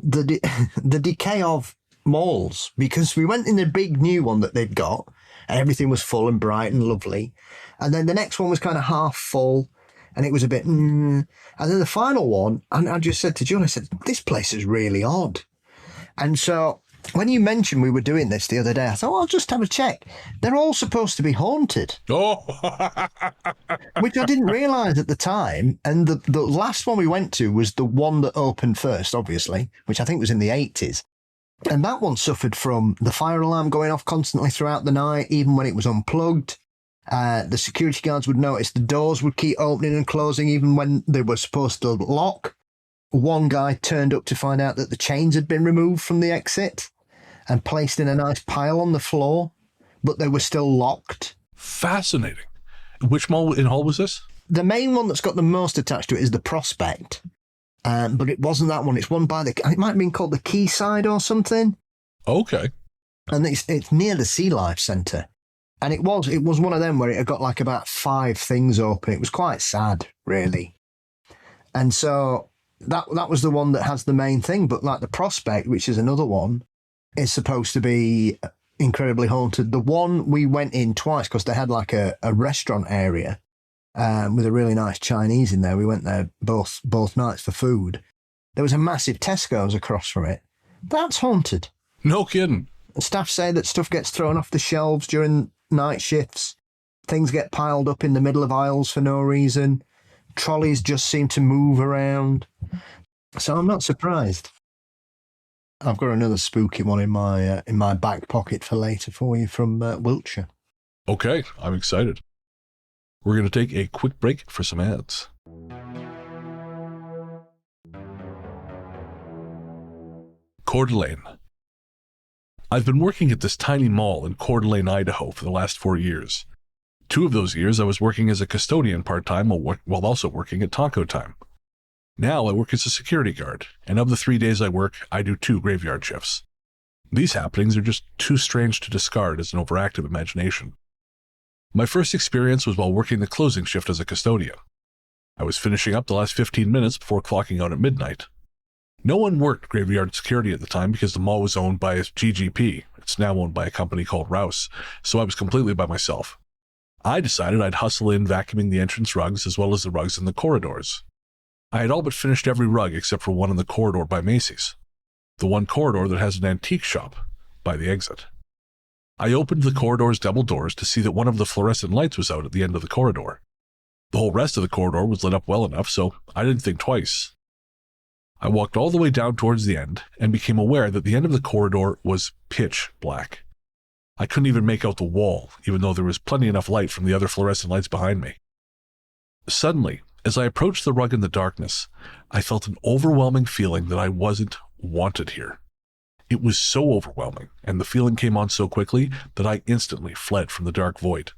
the decay of malls, because we went in the big new one that they'd got and everything was full and bright and lovely. And then the next one was kind of half full and it was a bit, and then the final one, and I just said to John, I said, this place is really odd. And so when you mentioned we were doing this the other day, I thought, I'll just have a check. They're all supposed to be haunted. Oh, which I didn't realise at the time. And the last one we went to was the one that opened first, obviously, which I think was in the 80s. And that one suffered from the fire alarm going off constantly throughout the night, even when it was unplugged. The security guards would notice the doors would keep opening and closing even when they were supposed to lock. One guy turned up to find out that the chains had been removed from the exit and placed in a nice pile on the floor, but they were still locked. Fascinating. Which mall in Hull was this? The main one that's got the most attached to it is the Prospect. But it wasn't that one. It's one by it might have been called the Quayside or something. Okay. And it's near the Sea Life Centre. And it was one of them where it had got like about 5 things open. It was quite sad, really. And so that was the one that has the main thing. But like the Prospect, which is another one, is supposed to be incredibly haunted. The one we went in twice because they had like a restaurant area with a really nice Chinese in there. We went there both nights for food. There was a massive Tesco's across from it. That's haunted. No kidding. Staff say that stuff gets thrown off the shelves during night shifts. Things get piled up in the middle of aisles for no reason. Trolleys just seem to move around. So I'm not surprised. I've got another spooky one in my back pocket for later for you from Wiltshire. Okay, I'm excited. We're going to take a quick break for some ads. Coeur d'Alene. I've been working at this tiny mall in Coeur d'Alene, Idaho for the last 4 years. 2 of those years I was working as a custodian part-time while also working at taco time. Now I work as a security guard, and of the 3 days I work, I do 2 graveyard shifts. These happenings are just too strange to discard as an overactive imagination. My first experience was while working the closing shift as a custodian. I was finishing up the last 15 minutes before clocking out at midnight. No one worked graveyard security at the time because the mall was owned by GGP. It's now owned by a company called Rouse, so I was completely by myself. I decided I'd hustle in vacuuming the entrance rugs as well as the rugs in the corridors. I had all but finished every rug except for one in the corridor by Macy's, the one corridor that has an antique shop by the exit. I opened the corridor's double doors to see that one of the fluorescent lights was out at the end of the corridor. The whole rest of the corridor was lit up well enough, so I didn't think twice. I walked all the way down towards the end and became aware that the end of the corridor was pitch black. I couldn't even make out the wall, even though there was plenty enough light from the other fluorescent lights behind me. Suddenly, as I approached the rug in the darkness, I felt an overwhelming feeling that I wasn't wanted here. It was so overwhelming, and the feeling came on so quickly that I instantly fled from the dark void.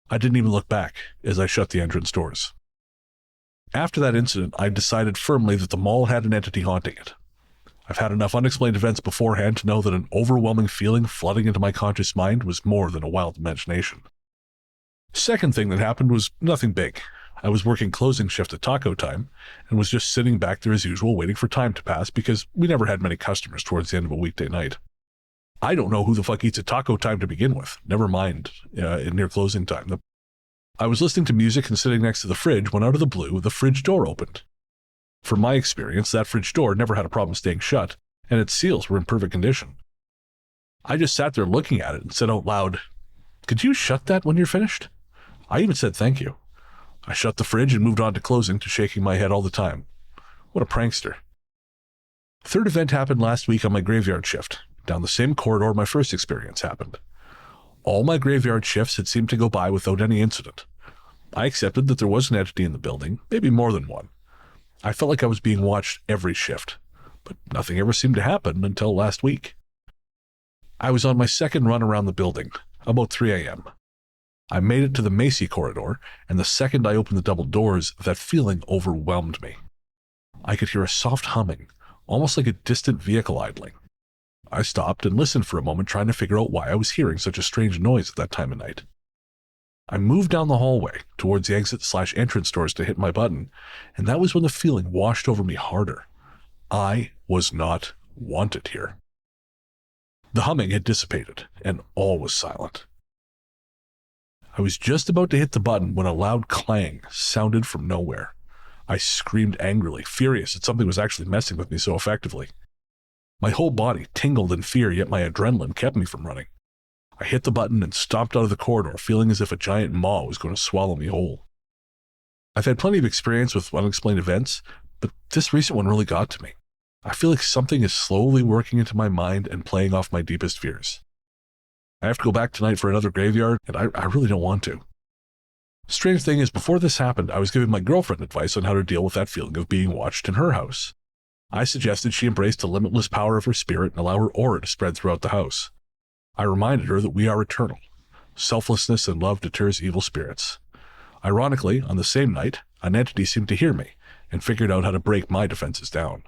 I didn't even look back as I shut the entrance doors. After that incident, I decided firmly that the mall had an entity haunting it. I've had enough unexplained events beforehand to know that an overwhelming feeling flooding into my conscious mind was more than a wild imagination. Second thing that happened was nothing big. I was working closing shift at taco time and was just sitting back there as usual waiting for time to pass because we never had many customers towards the end of a weekday night. I don't know who the fuck eats at taco time to begin with, never mind near closing time. I was listening to music and sitting next to the fridge when out of the blue, the fridge door opened. From my experience, that fridge door never had a problem staying shut, and its seals were in perfect condition. I just sat there looking at it and said out loud, "Could you shut that when you're finished?" I even said thank you. I shut the fridge and moved on to closing to shaking my head all the time. What a prankster. Third event happened last week on my graveyard shift. Down the same corridor my first experience happened. All my graveyard shifts had seemed to go by without any incident. I accepted that there was an entity in the building, maybe more than one. I felt like I was being watched every shift, but nothing ever seemed to happen until last week. I was on my second run around the building, about 3 a.m. I made it to the Macy corridor, and the second I opened the double doors, that feeling overwhelmed me. I could hear a soft humming, almost like a distant vehicle idling. I stopped and listened for a moment, trying to figure out why I was hearing such a strange noise at that time of night. I moved down the hallway towards the exit/entrance doors to hit my button, and that was when the feeling washed over me harder. I was not wanted here. The humming had dissipated, and all was silent. I was just about to hit the button when a loud clang sounded from nowhere. I screamed angrily, furious that something was actually messing with me so effectively. My whole body tingled in fear, yet my adrenaline kept me from running. I hit the button and stomped out of the corridor, feeling as if a giant maw was going to swallow me whole. I've had plenty of experience with unexplained events, but this recent one really got to me. I feel like something is slowly working into my mind and playing off my deepest fears. I have to go back tonight for another graveyard, and I really don't want to. Strange thing is, before this happened, I was giving my girlfriend advice on how to deal with that feeling of being watched in her house. I suggested she embrace the limitless power of her spirit and allow her aura to spread throughout the house. I reminded her that we are eternal. Selflessness and love deters evil spirits. Ironically, on the same night, an entity seemed to hear me and figured out how to break my defenses down.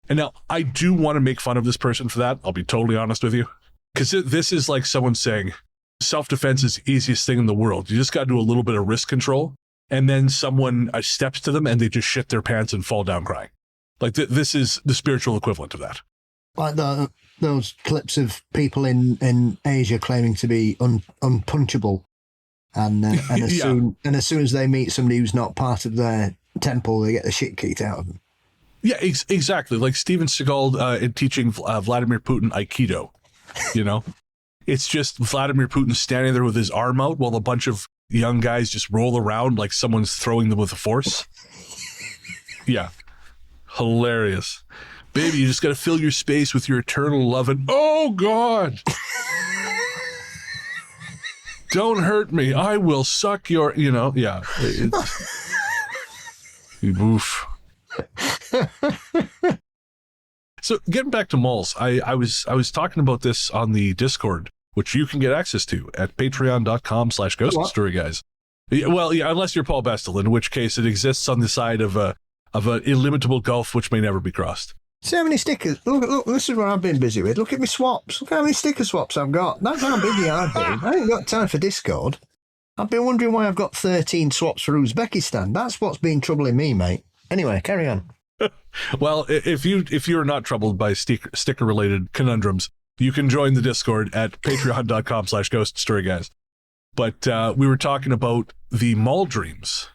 And now, I do want to make fun of this person for that, I'll be totally honest with you. Because this is like someone saying, self-defense is the easiest thing in the world. You just got to do a little bit of risk control, and then someone steps to them and they just shit their pants and fall down crying. Like, this is the spiritual equivalent of that. Like those clips of people in Asia claiming to be unpunchable, and as soon as they meet somebody who's not part of their temple, they get the shit kicked out of them. Yeah, exactly. Like Steven Seagal in teaching Vladimir Putin Aikido. You know, it's just Vladimir Putin standing there with his arm out while a bunch of young guys just roll around like someone's throwing them with a force. Yeah. Hilarious. Baby, you just got to fill your space with your eternal love. And oh, God. Don't hurt me. I will suck your, yeah. Oof. So getting back to malls, I was talking about this on the Discord, which you can get access to at patreon.com/ghoststoryguys. Well, yeah, unless you're Paul Bestel, in which case it exists on the side of an illimitable gulf which may never be crossed. See how many stickers? Look, this is what I've been busy with. Look at my swaps. Look how many sticker swaps I've got. That's how busy I've been. I ain't got time for Discord. I've been wondering why I've got 13 swaps for Uzbekistan. That's what's been troubling me, mate. Anyway, carry on. Well, if you're not troubled by sticker-related conundrums, you can join the Discord at patreon.com/ghoststoryguys. But we were talking about the mall dreams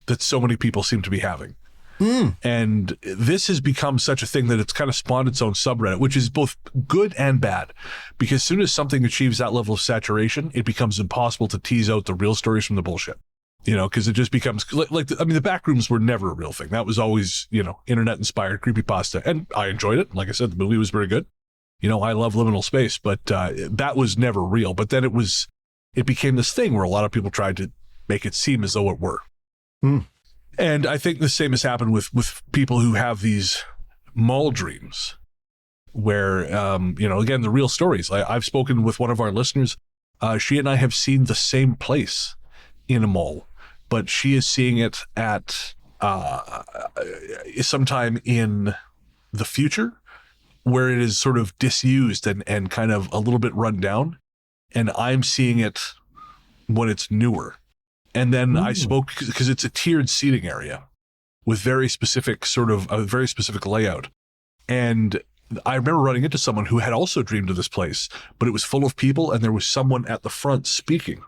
that so many people seem to be having. And this has become such a thing that it's kind of spawned its own subreddit, which is both good and bad. Because as soon as something achieves that level of saturation, it becomes impossible to tease out the real stories from the bullshit. Because it just becomes the Backrooms were never a real thing. That was always, internet-inspired creepypasta. And I enjoyed it. Like I said, the movie was very good. I love liminal space, but that was never real. But then it became this thing where a lot of people tried to make it seem as though it were. And I think the same has happened with people who have these mall dreams where, again, the real stories. I've spoken with one of our listeners. She and I have seen the same place in a mall, but she is seeing it at sometime in the future where it is sort of disused and kind of a little bit run down. And I'm seeing it when it's newer. And then I spoke, because it's a tiered seating area with very specific a very specific layout. And I remember running into someone who had also dreamed of this place, but it was full of people and there was someone at the front speaking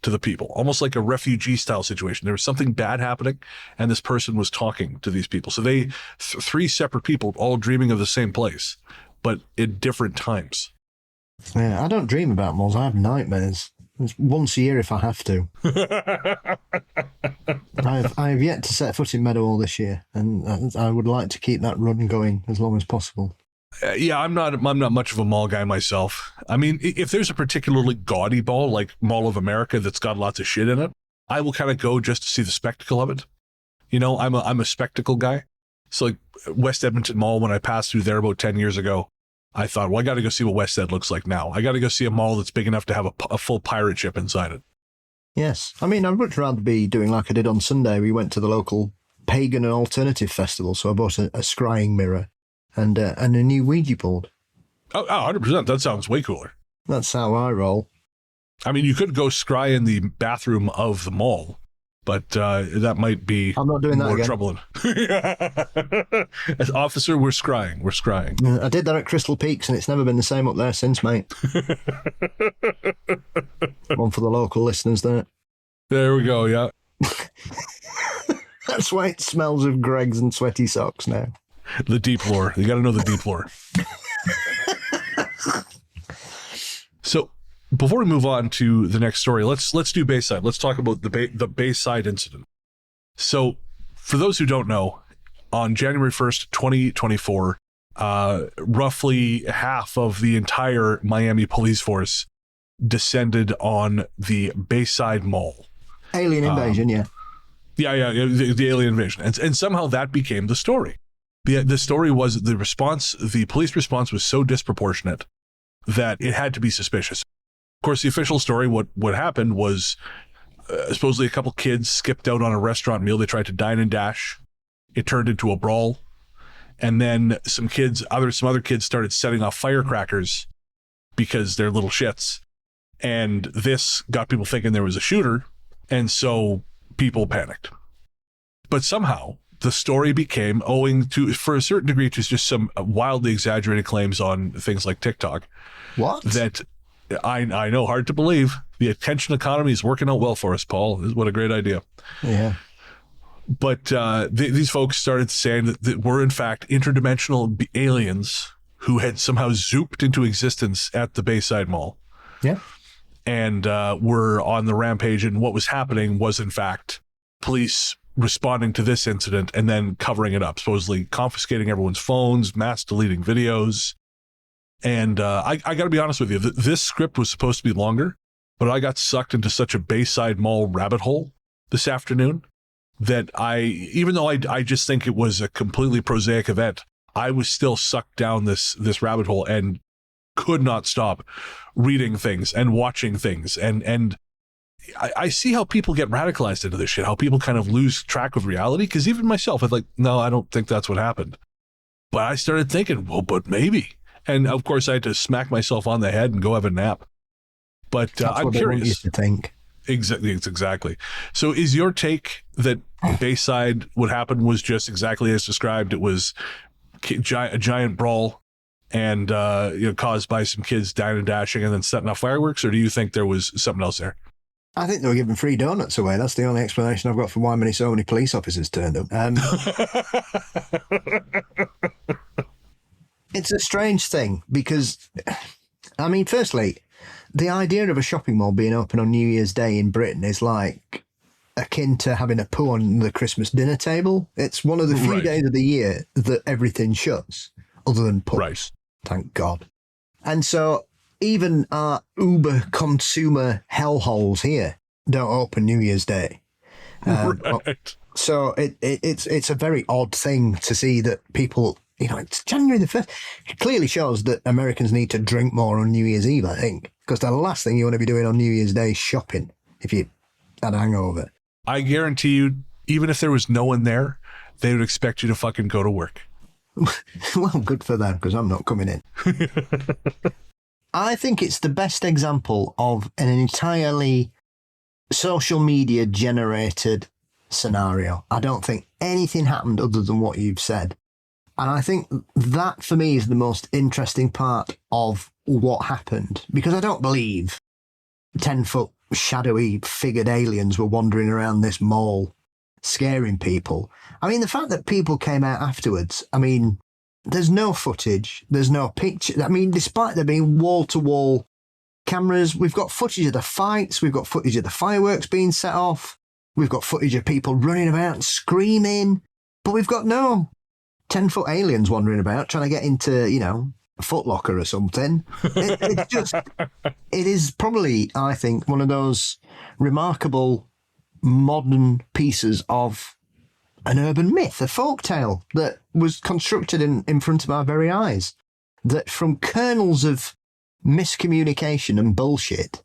to the people, almost like a refugee style situation. There was something bad happening and this person was talking to these people. So they, three separate people all dreaming of the same place, but at different times. Yeah, I don't dream about malls. I have nightmares. It's once a year if I have to. I have yet to set foot in Meadowhall this year, and I would like to keep that run going as long as possible. Yeah, I'm not much of a mall guy myself. I mean, if there's a particularly gaudy mall like Mall of America that's got lots of shit in it, I will kind of go just to see the spectacle of it. I'm a spectacle guy. So like West Edmonton Mall, when I passed through there about 10 years ago, I thought, well, I got to go see what West Ed looks like now. I got to go see a mall that's big enough to have a full pirate ship inside it. Yes. I mean, I'd much rather be doing like I did on Sunday. We went to the local pagan and alternative festival, so I bought a scrying mirror and a new Ouija board. Oh, 100%. That sounds way cooler. That's how I roll. I mean, you could go scry in the bathroom of the mall, but that might be I'm not doing more that again. troubling. As officer, we're scrying. We're scrying. I did that at Crystal Peaks, and it's never been the same up there since, mate. One for the local listeners there. There we go, yeah. That's why it smells of Greggs and sweaty socks now. The deep lore. You got to know the deep lore. So, before we move on to the next story, let's do Bayside. Let's talk about the Bayside incident. So, for those who don't know, on January 1st, 2024, roughly half of the entire Miami police force descended on the Bayside Mall. Alien invasion, yeah. Yeah, the alien invasion. And somehow that became the story. The story was the police response was so disproportionate that it had to be suspicious. Of course, the official story, what happened was supposedly a couple kids skipped out on a restaurant meal. They tried to dine and dash. It turned into a brawl. And then some other kids started setting off firecrackers because they're little shits. And this got people thinking there was a shooter. And so people panicked. But somehow the story became, owing to, for a certain degree, to just some wildly exaggerated claims on things like TikTok. What? That I know, hard to believe. The attention economy is working out well for us, Paul. What a great idea. Yeah. But these folks started saying that were, in fact, interdimensional aliens who had somehow zooped into existence at the Bayside Mall. Yeah. And were on the rampage. And what was happening was, in fact, police responding to this incident and then covering it up, supposedly confiscating everyone's phones, mass deleting videos. And I got to be honest with you, this script was supposed to be longer, but I got sucked into such a Bayside Mall rabbit hole this afternoon that even though I just think it was a completely prosaic event, I was still sucked down this rabbit hole and could not stop reading things and watching things. And I see how people get radicalized into this shit, how people kind of lose track of reality. Because even myself, I was like, no, I don't think that's what happened. But I started thinking, well, but maybe. And of course, I had to smack myself on the head and go have a nap. But I'm curious. To think. Exactly. So is your take that Bayside, what happened was just exactly as described? It was a giant brawl and caused by some kids dying and dashing and then setting off fireworks? Or do you think there was something else there? I think they were giving free donuts away. That's the only explanation I've got for why so many police officers turned up. It's a strange thing because, I mean, firstly, the idea of a shopping mall being open on New Year's Day in Britain is like akin to having a poo on the Christmas dinner table. It's one of the few days of the year that everything shuts, other than pubs. Right. Thank God. And so even our uber consumer hellholes here don't open New Year's Day. Right. So it's a very odd thing to see that people, it's January the 1st. It clearly shows that Americans need to drink more on New Year's Eve, I think, because the last thing you want to be doing on New Year's Day is shopping if you had a hangover. I guarantee you, even if there was no one there, they would expect you to fucking go to work. Well, good for them, because I'm not coming in. I think it's the best example of an entirely social media generated scenario. I don't think anything happened other than what you've said. And I think that for me is the most interesting part of what happened, because I don't believe 10-foot shadowy figured aliens were wandering around this mall scaring people. I mean, the fact that people came out afterwards, I mean, there's no footage, there's no picture. I mean, despite there being wall-to-wall cameras, we've got footage of the fights, we've got footage of the fireworks being set off, we've got footage of people running about and screaming, but we've got no 10-foot aliens wandering about trying to get into, a Foot Locker or something. It is probably, I think, one of those remarkable modern pieces of an urban myth, a folktale that was constructed in front of our very eyes, that from kernels of miscommunication and bullshit,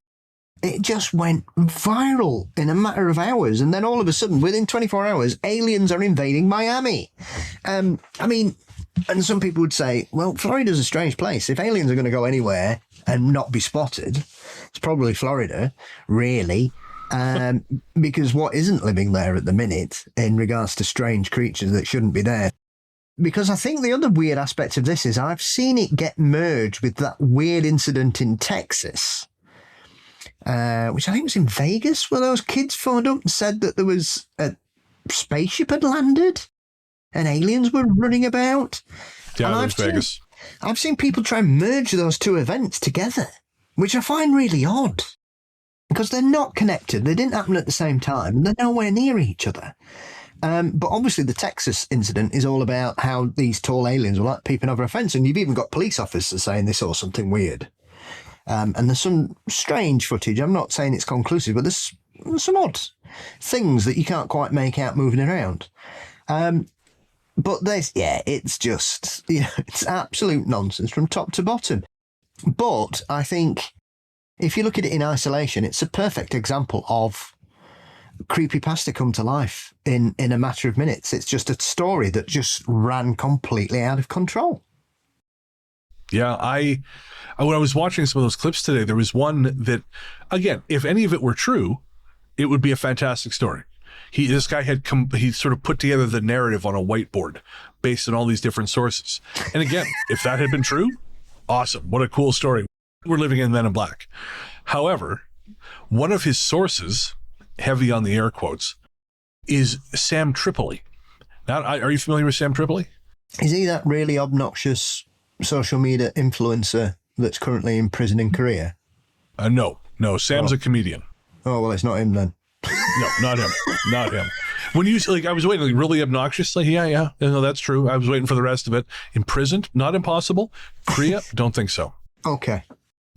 it just went viral in a matter of hours. And then all of a sudden, within 24 hours, aliens are invading Miami. And some people would say, well, Florida's a strange place. If aliens are going to go anywhere and not be spotted, it's probably Florida, really. Because what isn't living there at the minute in regards to strange creatures that shouldn't be there? Because I think the other weird aspect of this is I've seen it get merged with that weird incident in Texas, which I think was in Vegas, where those kids phoned up and said that there was a spaceship had landed and aliens were running about. Yeah, that was Vegas. I've seen people try and merge those two events together, which I find really odd, because they're not connected. They didn't happen at the same time, and they're nowhere near each other. But obviously the Texas incident is all about how these tall aliens were like peeping over a fence, and you've even got police officers saying they saw something weird. And there's some strange footage. I'm not saying it's conclusive, but there's some odd things that you can't quite make out moving around. But it's just, it's absolute nonsense from top to bottom. But I think if you look at it in isolation, it's a perfect example of creepypasta come to life in a matter of minutes. It's just a story that just ran completely out of control. Yeah, when I was watching some of those clips today, there was one that, again, if any of it were true, it would be a fantastic story. This guy he sort of put together the narrative on a whiteboard based on all these different sources. And again, if that had been true, awesome. What a cool story. We're living in Men in Black. However, one of his sources, heavy on the air quotes, is Sam Tripoli. Now, are you familiar with Sam Tripoli? Is he that really obnoxious social media influencer that's currently in prison in Korea? No. Sam's a comedian. Oh, well, it's not him then. No, not him. When you like, I was waiting, like, really obnoxious. Like, yeah, no, that's true. I was waiting for the rest of it. Imprisoned, not impossible. Korea, don't think so. Okay.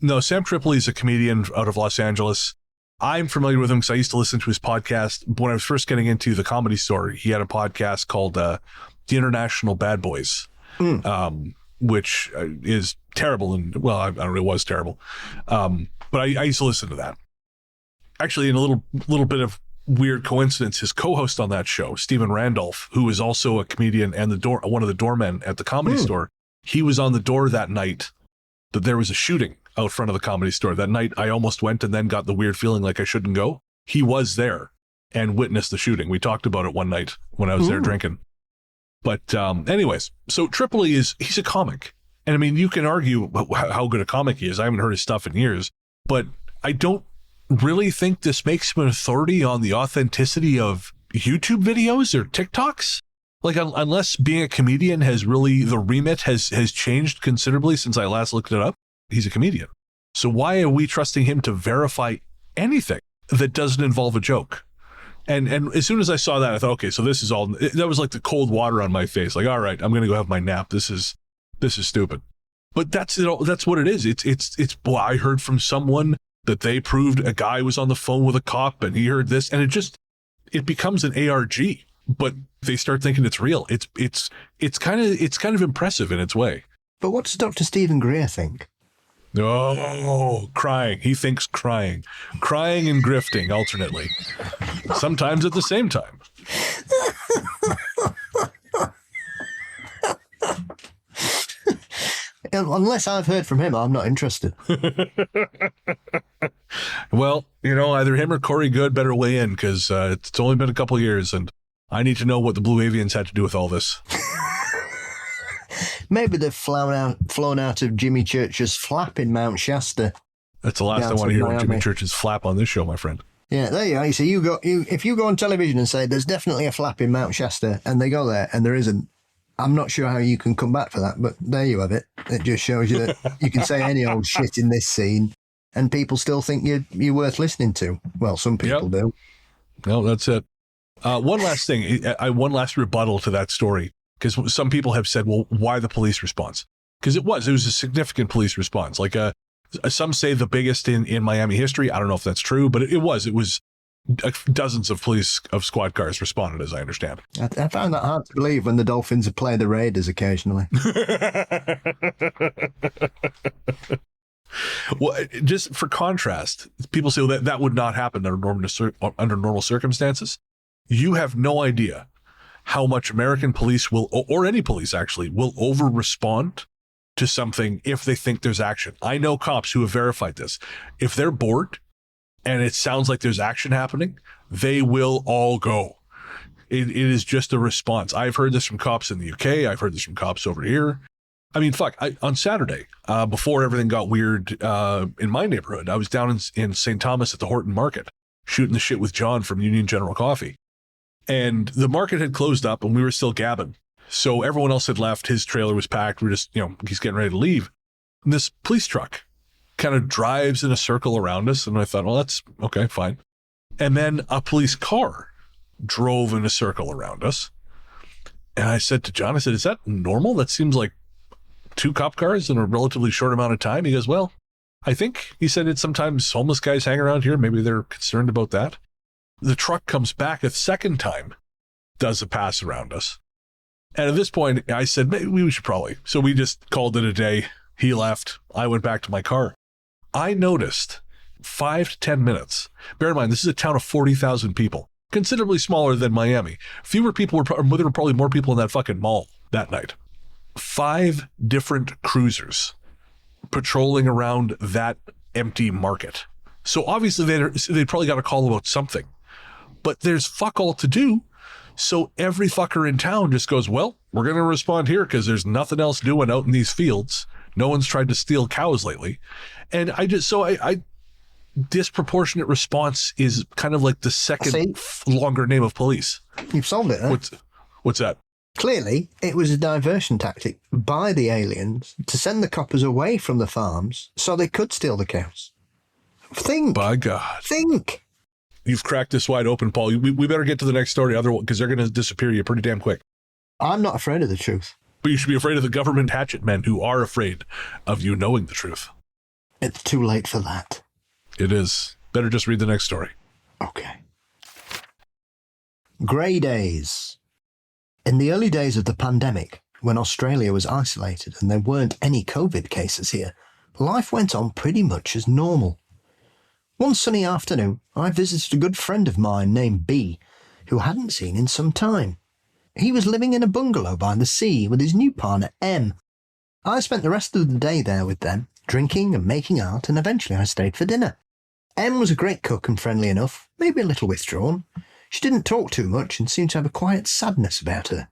No, Sam Tripoli is a comedian out of Los Angeles. I'm familiar with him because I used to listen to his podcast when I was first getting into the Comedy Store. He had a podcast called The International Bad Boys, which is terrible. And well, I don't know, it was terrible. But I used to listen to that. Actually, in a little bit of weird coincidence, his co-host on that show, Stephen Randolph, who is also a comedian and one of the doormen at the Comedy Store, he was on the door that night that there was a shooting out front of the Comedy Store. That night, I almost went and then got the weird feeling like I shouldn't go. He was there and witnessed the shooting. We talked about it one night when I was there drinking. But anyways, so Tripoli he's a comic. And I mean, you can argue how good a comic he is. I haven't heard his stuff in years, but I don't really think this makes him an authority on the authenticity of YouTube videos or TikToks. Like, unless being a comedian has really, the remit has changed considerably since I last looked it up. He's a comedian. So why are we trusting him to verify anything that doesn't involve a joke? And as soon as I saw that, I thought, okay, so this is all, that was like the cold water on my face. Like, all right, I'm going to go have my nap. This is stupid. But that's what it is. It's well, I heard from someone that they proved a guy was on the phone with a cop and he heard this, and it becomes an ARG, but they start thinking it's real. It's kind of impressive in its way. But what does Dr. Stephen Greer think? Oh, crying. He thinks crying and grifting alternately, sometimes at the same time. Unless I've heard from him, I'm not interested. Well, either him or Corey Good better weigh in, because it's only been a couple of years, and I need to know what the Blue Avians had to do with all this. Maybe they've flown out of Jimmy Church's flap in Mount Shasta. That's the last I want to hear, Jimmy Church's flap on this show, my friend. Yeah, there you are. So if you go on television and say there's definitely a flap in Mount Shasta, and they go there and there isn't, I'm not sure how you can come back for that, but there you have it. It just shows you that you can say any old shit in this scene and people still think you're worth listening to. Well, some people do. No, that's it. One last thing, one last rebuttal to that story, because some people have said, well, why the police response? Because it was a significant police response. Like some say the biggest in Miami history. I don't know if that's true, but it was dozens of squad cars responded, as I understand. I found that hard to believe when the Dolphins have played the Raiders occasionally. Well, just for contrast, people say that would not happen under normal circumstances. You have no idea how much American police will, or any police actually, will over-respond to something if they think there's action. I know cops who have verified this. If they're bored and it sounds like there's action happening, they will all go. It is just a response. I've heard this from cops in the UK. I've heard this from cops over here. I mean, on Saturday, before everything got weird in my neighborhood, I was down in St. Thomas at the Horton Market, shooting the shit with John from Union General Coffee. And the market had closed up and we were still gabbing. So everyone else had left. His trailer was packed. We're just, he's getting ready to leave. And this police truck kind of drives in a circle around us. And I thought, well, that's okay, fine. And then a police car drove in a circle around us. And I said to John, is that normal? That seems like 2 cop cars in a relatively short amount of time. He goes, well, I think, he said, it's sometimes homeless guys hang around here. Maybe they're concerned about that. The truck comes back a second time, does a pass around us. And at this point, I said, maybe we should probably. So we just called it a day. He left. I went back to my car. I noticed 5 to 10 minutes. Bear in mind, this is a town of 40,000 people, considerably smaller than Miami. Fewer people there were probably more people in that fucking mall that night. 5 different cruisers patrolling around that empty market. So obviously they probably got a call about something. But there's fuck all to do. So every fucker in town just goes, well, we're going to respond here because there's nothing else doing out in these fields. No one's tried to steal cows lately. And I disproportionate response is kind of like the second longer name of police. You've solved it, huh? What's that? Clearly, it was a diversion tactic by the aliens to send the coppers away from the farms so they could steal the cows. Think. By God. Think. You've cracked this wide open, Paul. We better get to the next story, otherwise, because they're going to disappear you pretty damn quick. I'm not afraid of the truth. But you should be afraid of the government hatchet men who are afraid of you knowing the truth. It's too late for that. It is. Better just read the next story. Okay. Grey days. In the early days of the pandemic, when Australia was isolated and there weren't any COVID cases here, life went on pretty much as normal. One sunny afternoon, I visited a good friend of mine named B, who I hadn't seen in some time. He was living in a bungalow by the sea with his new partner, M. I spent the rest of the day there with them, drinking and making art, and eventually I stayed for dinner. M was a great cook and friendly enough, maybe a little withdrawn. She didn't talk too much and seemed to have a quiet sadness about her.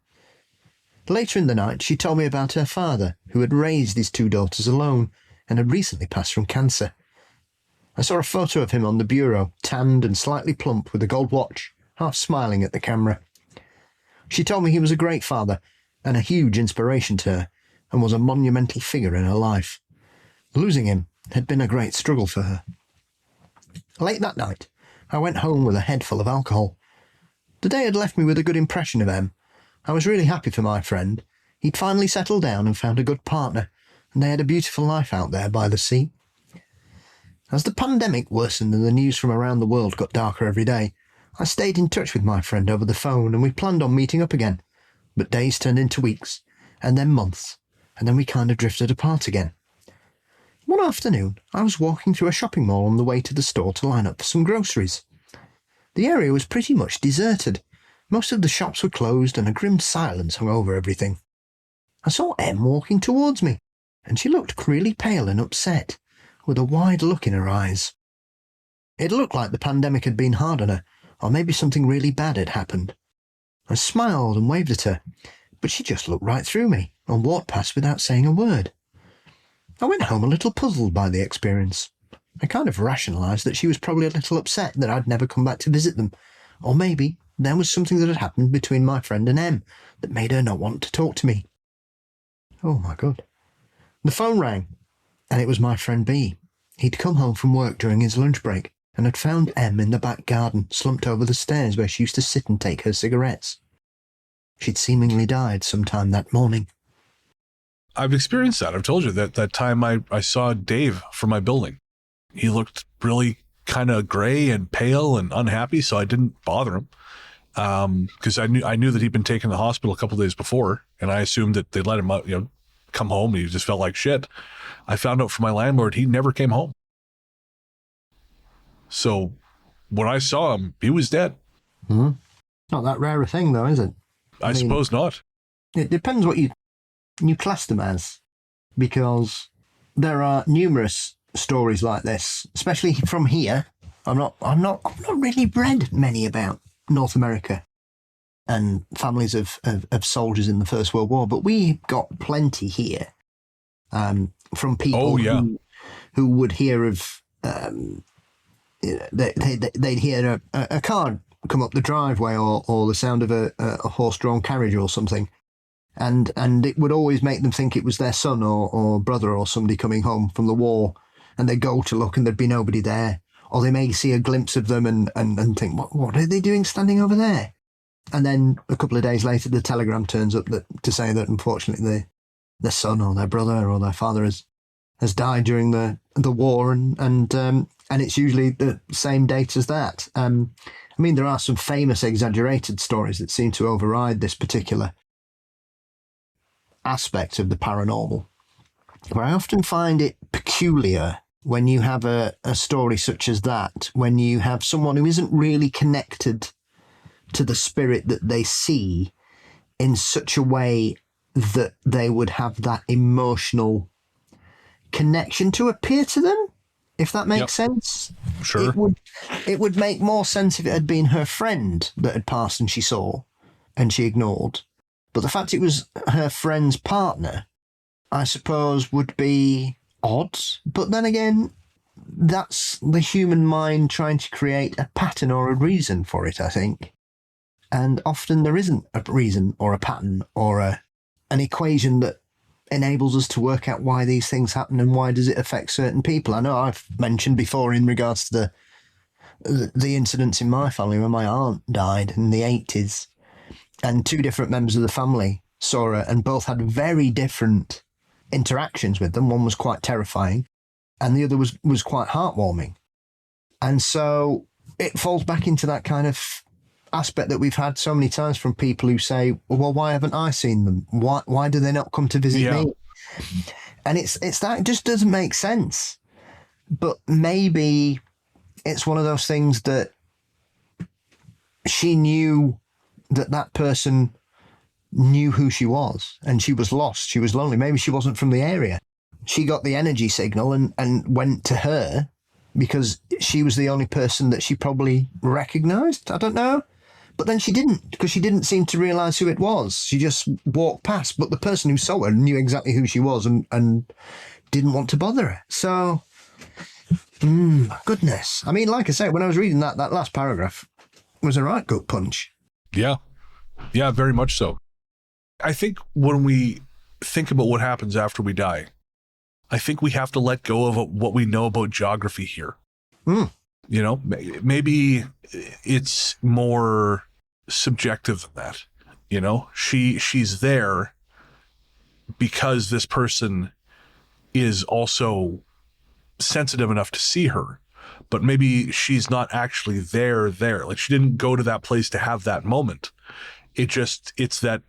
Later in the night, she told me about her father, who had raised his 2 daughters alone and had recently passed from cancer. I saw a photo of him on the bureau, tanned and slightly plump with a gold watch, half smiling at the camera. She told me he was a great father and a huge inspiration to her, and was a monumental figure in her life. Losing him had been a great struggle for her. Late that night, I went home with a head full of alcohol. The day had left me with a good impression of M. I was really happy for my friend. He'd finally settled down and found a good partner, and they had a beautiful life out there by the sea. As the pandemic worsened and the news from around the world got darker every day, I stayed in touch with my friend over the phone, and we planned on meeting up again. But days turned into weeks, and then months, and then we kind of drifted apart again. One afternoon, I was walking through a shopping mall on the way to the store to line up for some groceries. The area was pretty much deserted. Most of the shops were closed, and a grim silence hung over everything. I saw Em walking towards me, and she looked really pale and upset, with a wide look in her eyes. It looked like the pandemic had been hard on her, or maybe something really bad had happened. I smiled and waved at her, but she just looked right through me and walked past without saying a word. I went home a little puzzled by the experience. I kind of rationalised that she was probably a little upset that I'd never come back to visit them, or maybe there was something that had happened between my friend and Em that made her not want to talk to me. Oh my God. The phone rang, and it was my friend B. He'd come home from work during his lunch break and had found Em in the back garden, slumped over the stairs where she used to sit and take her cigarettes. She'd seemingly died sometime that morning. I've experienced that. I've told you that time I saw Dave from my building. He looked really kind of gray and pale and unhappy, so I didn't bother him because I knew that he'd been taken to the hospital a couple of days before, and I assumed that they'd let him come home. He just felt like shit. I found out from my landlord he never came home. So when I saw him, he was dead. Not that rare a thing, though, is it? I mean, suppose not. It depends what you class them as, because there are numerous stories like this, especially from here. I've not really read many about North America and families of soldiers in the First World War, but we got plenty here from people who would hear of they'd hear a car come up the driveway or the sound of a horse-drawn carriage or something, and it would always make them think it was their son or brother or somebody coming home from the war, and they'd go to look and there'd be nobody there, or they may see a glimpse of them and think, what are they doing standing over there? And then a couple of days later, the telegram turns up to say that unfortunately their son or their brother or their father has died during the war, and it's usually the same date as that. I mean, there are some famous exaggerated stories that seem to override this particular aspect of the paranormal. But I often find it peculiar when you have a story such as that, when you have someone who isn't really connected to the spirit that they see in such a way that they would have that emotional connection to appear to them, if that makes sense. Sure. It would make more sense if it had been her friend that had passed and she saw and she ignored. But the fact it was her friend's partner, I suppose, would be odd. But then again, that's the human mind trying to create a pattern or a reason for it, I think. And often there isn't a reason or a pattern or an equation that enables us to work out why these things happen and why does it affect certain people. I know I've mentioned before in regards to the incidents in my family when my aunt died in the 80s, and two different members of the family saw her, and both had very different interactions with them. One was quite terrifying, and the other was quite heartwarming. And so it falls back into that kind of aspect that we've had so many times from people who say, well, why haven't I seen them? Why do they not come to visit me? And it's that, it just doesn't make sense. But maybe it's one of those things that she knew that person knew who she was, and she was lost. She was lonely. Maybe she wasn't from the area. She got the energy signal and went to her because she was the only person that she probably recognized. I don't know. But then she didn't, because she didn't seem to realize who it was. She just walked past. But the person who saw her knew exactly who she was and didn't want to bother her. So, goodness. I mean, like I say, when I was reading that last paragraph was a right gut punch. Yeah. Yeah, very much so. I think when we think about what happens after we die, I think we have to let go of what we know about geography here. You know, maybe it's more subjective than that. You know, she's there because this person is also sensitive enough to see her, but maybe she's not actually there. Like, she didn't go to that place to have that moment. It's that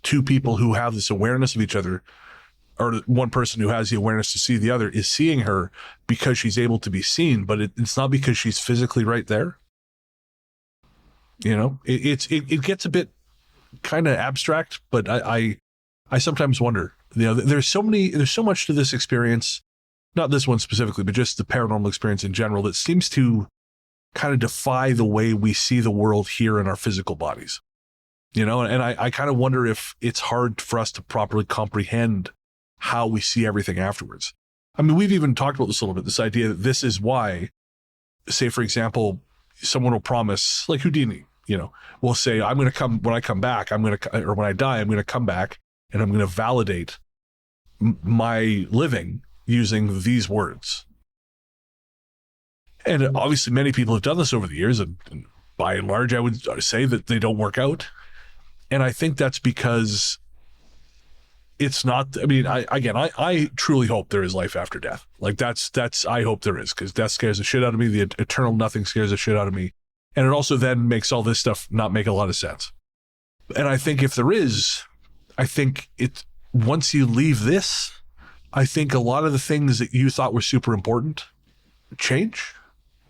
two people who have this awareness of each other, or one person who has the awareness to see the other, is seeing her because she's able to be seen, but it's not because she's physically right there. You know, it gets a bit kind of abstract, but I sometimes wonder, you know, there's so much to this experience, not this one specifically, but just the paranormal experience in general, that seems to kind of defy the way we see the world here in our physical bodies. You know, and I kind of wonder if it's hard for us to properly comprehend how we see everything afterwards. I mean, we've even talked about this a little bit, this idea that this is why, say, for example, someone will promise, like Houdini, you know, will say, I'm going to come, when I come back, or when I die, I'm going to come back and I'm going to validate my living using these words. And obviously many people have done this over the years, and by and large, I would say that they don't work out. And I think that's because it's not, I mean, I truly hope there is life after death. Like I hope there is, because death scares the shit out of me. The eternal nothing scares the shit out of me. And it also then makes all this stuff not make a lot of sense. And I think if there is, I think once you leave this, I think a lot of the things that you thought were super important change.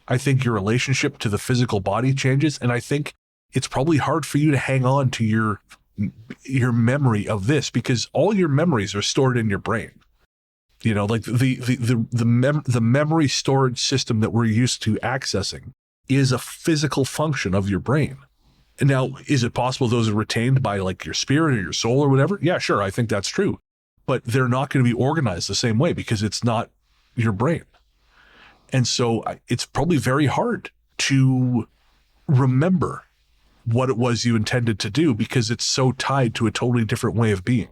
I think your relationship to the physical body changes. And I think it's probably hard for you to hang on to your memory of this, because all your memories are stored in your brain. You know, like the memory storage system that we're used to accessing is a physical function of your brain. And now, is it possible those are retained by like your spirit or your soul or whatever? Yeah, sure. I think that's true, but they're not going to be organized the same way because it's not your brain. And so it's probably very hard to remember what it was you intended to do because it's so tied to a totally different way of being.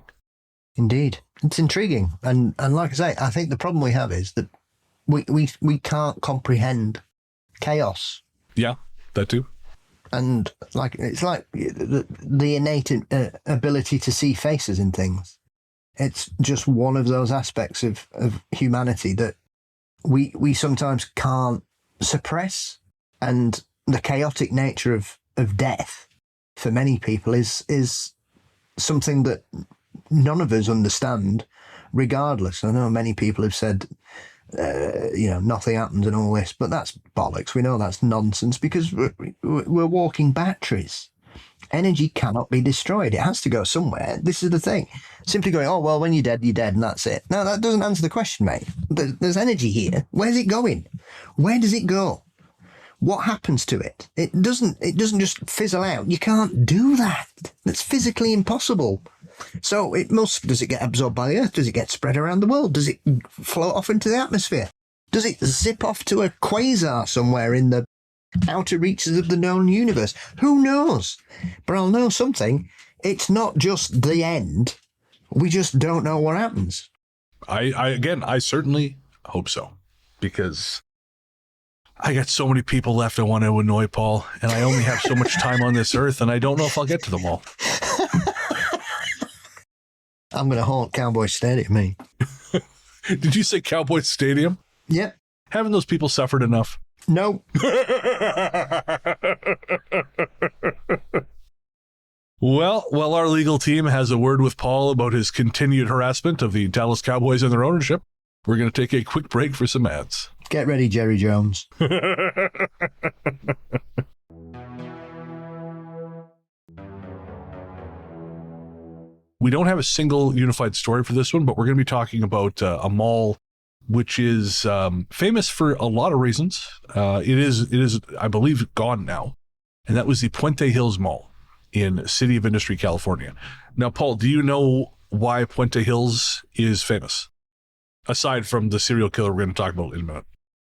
Indeed. It's intriguing. And like I say, I think the problem we have is that we can't comprehend chaos. Yeah, that too. And like, it's like the innate ability to see faces in things. It's just one of those aspects of humanity that we sometimes can't suppress. And the chaotic nature of death for many people is something that none of us understand regardless. I know many people have said, nothing happens and all this, but that's bollocks. We know that's nonsense because we're walking batteries. Energy cannot be destroyed. It has to go somewhere. This is the thing. Simply going, oh, well, when you're dead, and that's it. No, that doesn't answer the question, mate. There's energy here. Where's it going? Where does it go? What happens to it? It doesn't just fizzle out. You can't do that. That's physically impossible. So does it get absorbed by the earth? Does it get spread around the world? Does it float off into the atmosphere? Does it zip off to a quasar somewhere in the outer reaches of the known universe? Who knows? But I'll know something. It's not just the end. We just don't know what happens. I certainly hope so, because I got so many people left I want to annoy, Paul, and I only have so much time on this earth, and I don't know if I'll get to them all. I'm going to haunt Cowboy Stadium, me. Did you say Cowboy Stadium? Yep. Haven't those people suffered enough? No. Well, our legal team has a word with Paul about his continued harassment of the Dallas Cowboys and their ownership. We're going to take a quick break for some ads. Get ready, Jerry Jones. We don't have a single unified story for this one, but we're going to be talking about a mall which is famous for a lot of reasons. It is, I believe, gone now, and that was the Puente Hills Mall in City of Industry, California. Now, Paul, do you know why Puente Hills is famous? Aside from the serial killer we're going to talk about in a minute.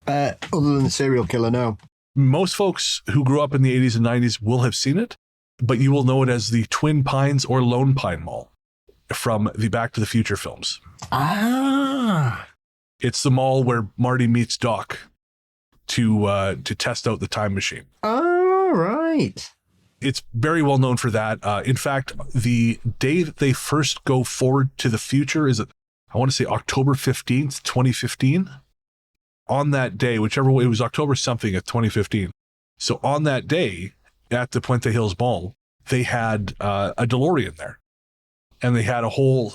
Other than the serial killer, no. Most folks who grew up in the 80s and 90s will have seen it, but you will know it as the Twin Pines or Lone Pine Mall from the Back to the Future films. Ah. It's the mall where Marty meets Doc to test out the time machine. All right. It's very well known for that. In fact, the day that they first go forward to the future is, I want to say October 15th, 2015. On that day, whichever way, it was October something of 2015. So on that day at the Puente Hills Mall, they had a DeLorean there. And they had a whole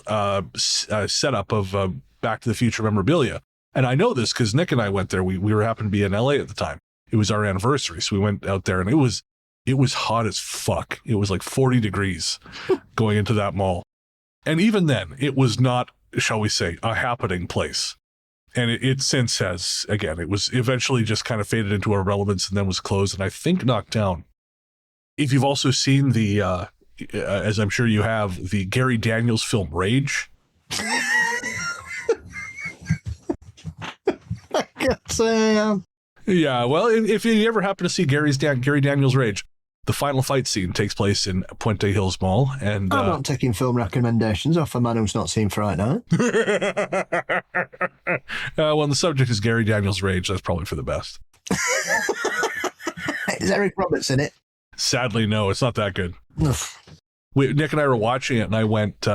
setup of Back to the Future memorabilia. And I know this because Nick and I went there. We were happened to be in LA at the time. It was our anniversary. So we went out there, and it was hot as fuck. It was like 40 degrees going into that mall. And even then, it was not, shall we say, a happening place. And it since has, again, it was eventually just kind of faded into irrelevance and then was closed and I think knocked down. If you've also seen the, as I'm sure you have, the Gary Daniels film Rage. I guess I am. Yeah, well, if you ever happen to see Gary Daniels Rage, the final fight scene takes place in Puente Hills Mall. And I'm not taking film recommendations off a man who's not seen Fright Night. When the subject is Gary Daniels Rage, that's probably for the best. Is Eric Roberts in it? Sadly, no, it's not that good. Nick and I were watching it, and I went,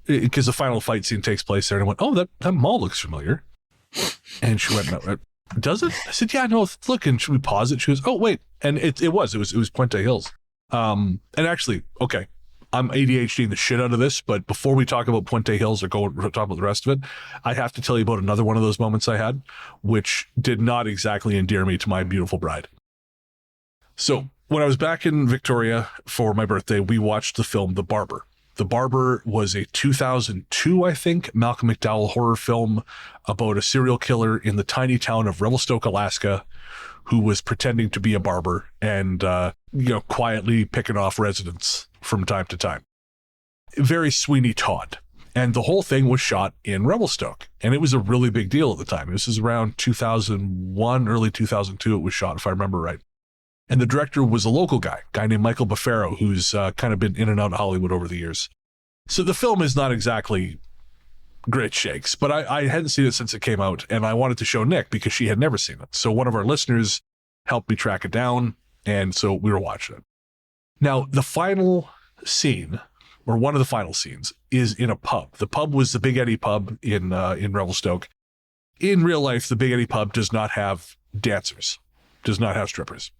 because the final fight scene takes place there, and I went, oh, that mall looks familiar. And she went, no, does it? I said, yeah, no, look, and should we pause it? She goes, oh, wait. And it was Puente Hills. And actually, okay, I'm ADHDing the shit out of this, but before we talk about Puente Hills or talk about the rest of it, I have to tell you about another one of those moments I had, which did not exactly endear me to my beautiful bride. So when I was back in Victoria for my birthday, we watched the film The Barber. The Barber was a 2002, I think, Malcolm McDowell horror film about a serial killer in the tiny town of Revelstoke, Alaska, who was pretending to be a barber and, quietly picking off residents from time to time. Very Sweeney Todd. And the whole thing was shot in Revelstoke. And it was a really big deal at the time. This is around 2001, early 2002 it was shot, if I remember right. And the director was a local guy named Michael Bafaro, who's kind of been in and out of Hollywood over the years. So the film is not exactly great shakes, but I hadn't seen it since it came out, and I wanted to show Nick because she had never seen it. So one of our listeners helped me track it down, and so we were watching it. Now, the final scene, or one of the final scenes, is in a pub. The pub was the Big Eddie pub in Revelstoke. In real life, the Big Eddie pub does not have dancers, does not have strippers.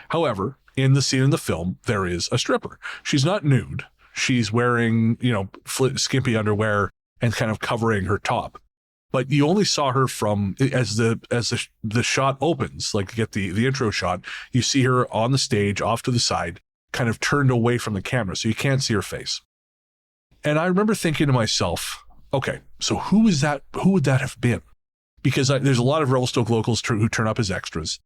However, in the scene in the film, there is a stripper. She's not nude. She's wearing, skimpy underwear and kind of covering her top. But you only saw her from, as the shot opens, like get the intro shot, you see her on the stage off to the side, kind of turned away from the camera, so you can't see her face. And I remember thinking to myself, okay, so who would that have been? Because there's a lot of Revelstoke locals who turn up as extras.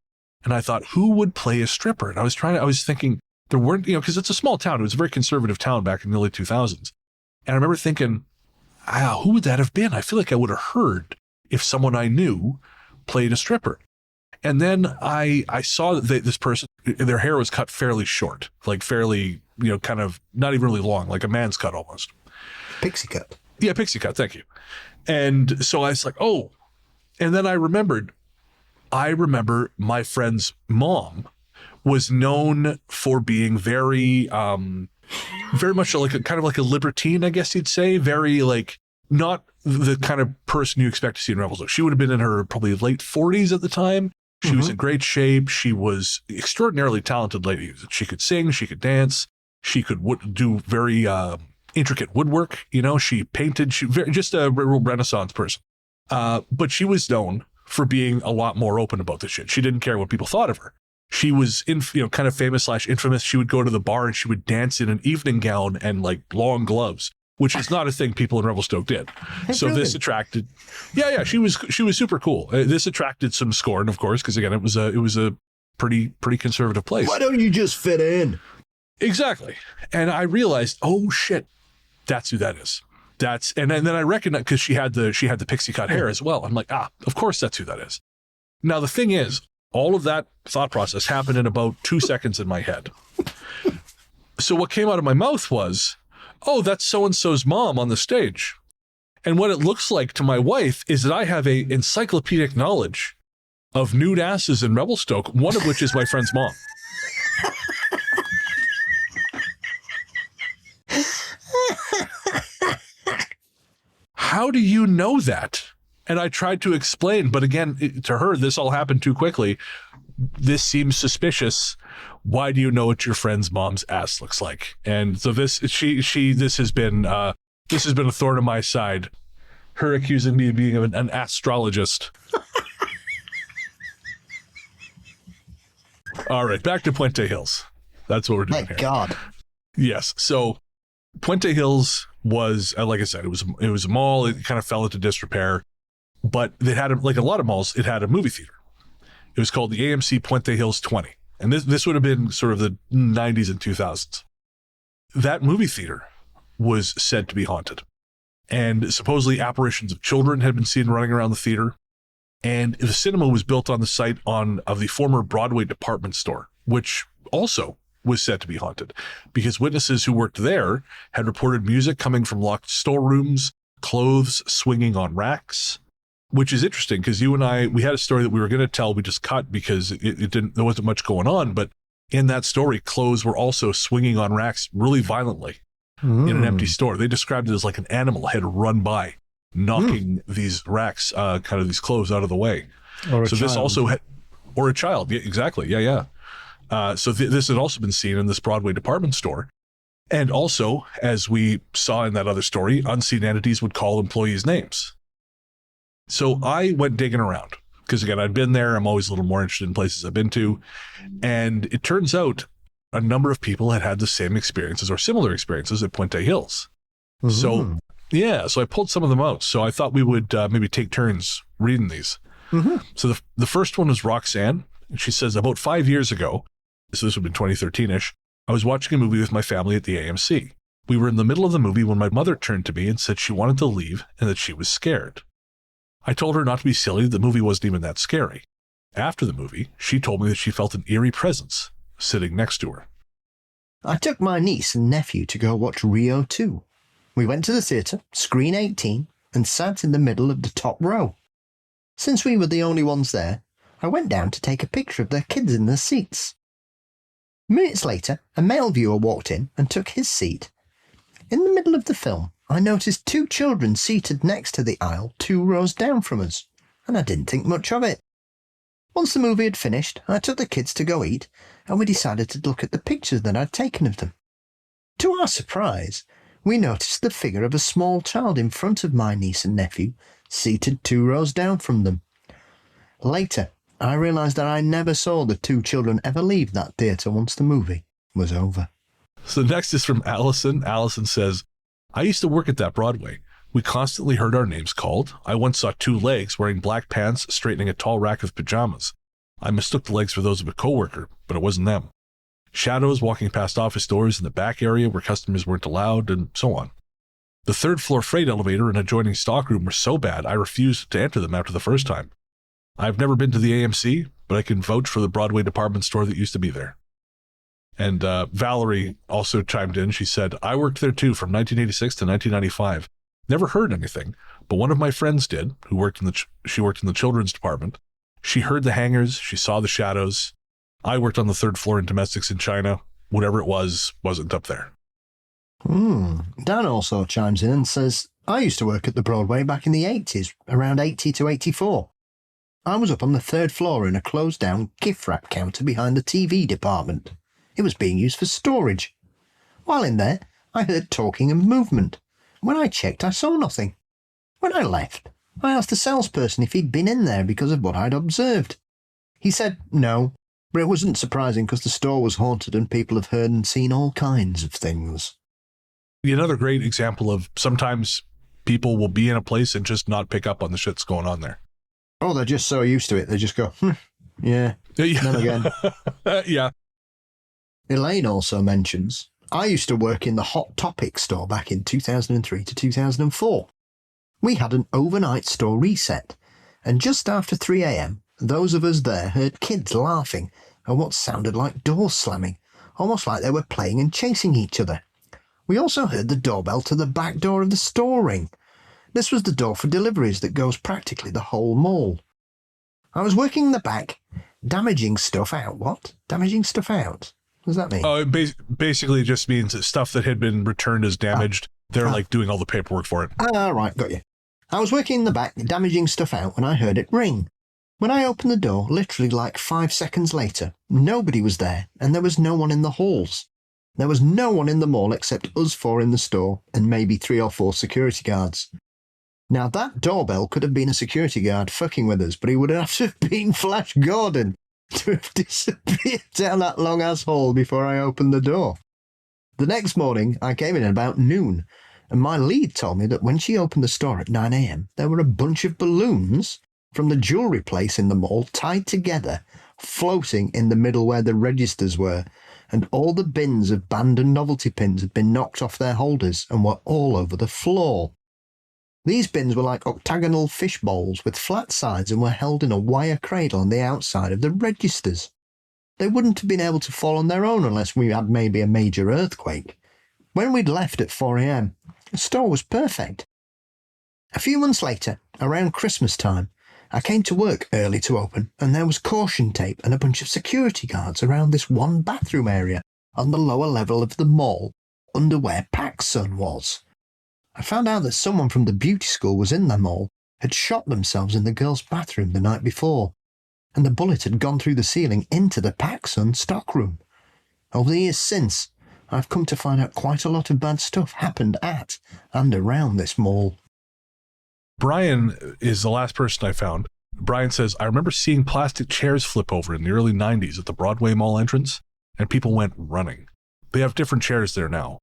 And I thought, who would play a stripper? And I was thinking, there weren't, because it's a small town. It was a very conservative town back in the early 2000s. And I remember thinking, who would that have been? I feel like I would have heard if someone I knew played a stripper. And then I saw that this person, their hair was cut fairly short, like fairly, kind of not even really long, like a man's cut almost. Pixie cut. Yeah, pixie cut. Thank you. And so I was like, oh. And then I remembered, I remember my friend's mom was known for being very much like kind of like a libertine, I guess you'd say. Very like not the kind of person you expect to see in Revelstoke. She would have been in her probably late 40s at the time. She was in great shape. She was extraordinarily talented lady. She could sing, she could dance, she could do very intricate woodwork. You know, she painted. Just a real Renaissance person. But she was known for being a lot more open about this shit. She didn't care what people thought of her. She was kind of famous / infamous. She would go to the bar and she would dance in an evening gown and like long gloves, which is not a thing people in Revelstoke did. So this attracted, she was super cool. This attracted some scorn, of course, because again, it was a pretty conservative place. Why don't you just fit in? Exactly. And I realized, oh shit, that's who that is. And then I recognized, because she had the pixie cut hair as well. I'm like, of course that's who that is. Now the thing is, all of that thought process happened in about 2 seconds in my head. So what came out of my mouth was, oh, that's so-and-so's mom on the stage. And what it looks like to my wife is that I have a encyclopedic knowledge of nude asses in Revelstoke, one of which is my friend's mom. How do you know that? And I tried to explain, but again, to her, this all happened too quickly. This seems suspicious. Why do you know what your friend's mom's ass looks like? And so this has been a thorn in my side. Her accusing me of being an astrologist. All right, back to Puente Hills. That's what we're doing here. Thank God. Yes. So Puente Hills was, like I said, it was a mall. It kind of fell into disrepair, but they had, like a lot of malls, it had a movie theater. It was called the AMC Puente Hills 20. And this would have been sort of the 90s and 2000s. That movie theater was said to be haunted. And supposedly apparitions of children had been seen running around the theater. And the cinema was built on the site of the former Broadway department store, which also was said to be haunted, because witnesses who worked there had reported music coming from locked storerooms, clothes swinging on racks, which is interesting because you and I, we had a story that we were going to tell, we just cut because there wasn't much going on. But in that story, clothes were also swinging on racks really violently in an empty store. They described it as like an animal had run by, knocking these racks, kind of these clothes out of the way. Or a so child. this also had, or a child. Yeah, exactly. Yeah. So this had also been seen in this Broadway department store. And also, as we saw in that other story, unseen entities would call employees' names. So I went digging around because, again, I'd been there. I'm always a little more interested in places I've been to. And it turns out a number of people had the same experiences or similar experiences at Puente Hills. So, so I pulled some of them out. So I thought we would maybe take turns reading these. So the first one was Roxanne. She says, about 5 years ago, so this would have been 2013-ish, I was watching a movie with my family at the AMC. We were in the middle of the movie when my mother turned to me and said she wanted to leave and that she was scared. I told her not to be silly, the movie wasn't even that scary. After the movie, she told me that she felt an eerie presence sitting next to her. I took my niece and nephew to go watch Rio 2. We went to the theatre, screen 18, and sat in the middle of the top row. Since we were the only ones there, I went down to take a picture of their kids in their seats. Minutes later, a male viewer walked in and took his seat. In the middle of the film, I noticed 2 children seated next to the aisle 2 rows down from us, and I didn't think much of it. Once the movie had finished, I took the kids to go eat, and we decided to look at the pictures that I'd taken of them. To our surprise, we noticed the figure of a small child in front of my niece and nephew, seated 2 rows down from them. Later, I realised that I never saw the 2 children ever leave that theatre once the movie was over. So next is from Allison. Allison says, I used to work at that Broadway. We constantly heard our names called. I once saw 2 legs wearing black pants straightening a tall rack of pajamas. I mistook the legs for those of a coworker, but it wasn't them. Shadows walking past office doors in the back area where customers weren't allowed, and so on. The 3rd floor freight elevator and adjoining stockroom were so bad I refused to enter them after the first time. I've never been to the AMC, but I can vouch for the Broadway department store that used to be there. And Valerie also chimed in. She said, I worked there too from 1986 to 1995. Never heard anything, but one of my friends did, who worked in she worked in the children's department, She heard the hangers. She saw the shadows. I worked on the 3rd floor in domestics in China. Whatever it was, wasn't up there. Dan also chimes in and says, I used to work at the Broadway back in the 80s, around 80 to 84. I was up on the 3rd floor in a closed-down gift wrap counter behind the TV department. It was being used for storage. While in there, I heard talking and movement. When I checked, I saw nothing. When I left, I asked the salesperson if he'd been in there because of what I'd observed. He said no, but it wasn't surprising because the store was haunted and people have heard and seen all kinds of things. Another great example of sometimes people will be in a place and just not pick up on the shit that's going on there. Oh, they're just so used to it. They just go, yeah, then again. Yeah. Elaine also mentions, I used to work in the Hot Topic store back in 2003 to 2004. We had an overnight store reset, and just after 3 a.m, those of us there heard kids laughing and what sounded like doors slamming, almost like they were playing and chasing each other. We also heard the doorbell to the back door of the store ring. This was the door for deliveries that goes practically the whole mall. I was working in the back, damaging stuff out. What? Damaging stuff out? What does that mean? Oh, it basically just means that stuff that had been returned as damaged, they're like doing all the paperwork for it. Right, got you. I was working in the back, damaging stuff out when I heard it ring. When I opened the door, literally like 5 seconds later, nobody was there and there was no one in the halls. There was no one in the mall except us 4 in the store and maybe 3 or 4 security guards. Now that doorbell could have been a security guard fucking with us, but he would have to have been Flash Gordon to have disappeared down that long-ass hall before I opened the door. The next morning, I came in at about noon, and my lead told me that when she opened the store at 9 a.m, there were a bunch of balloons from the jewellery place in the mall tied together, floating in the middle where the registers were, and all the bins of band and novelty pins had been knocked off their holders and were all over the floor. These bins were like octagonal fish bowls with flat sides and were held in a wire cradle on the outside of the registers. They wouldn't have been able to fall on their own unless we had maybe a major earthquake. When we'd left at 4 a.m, the store was perfect. A few months later, around Christmas time, I came to work early to open, and there was caution tape and a bunch of security guards around this one bathroom area on the lower level of the mall under where PacSun was. I found out that someone from the beauty school was in the mall, had shot themselves in the girls' bathroom the night before, and the bullet had gone through the ceiling into the PacSun stockroom. Over the years since, I've come to find out quite a lot of bad stuff happened at and around this mall. Brian is the last person I found. Brian says, I remember seeing plastic chairs flip over in the early 90s at the Broadway Mall entrance, and people went running. They have different chairs there now.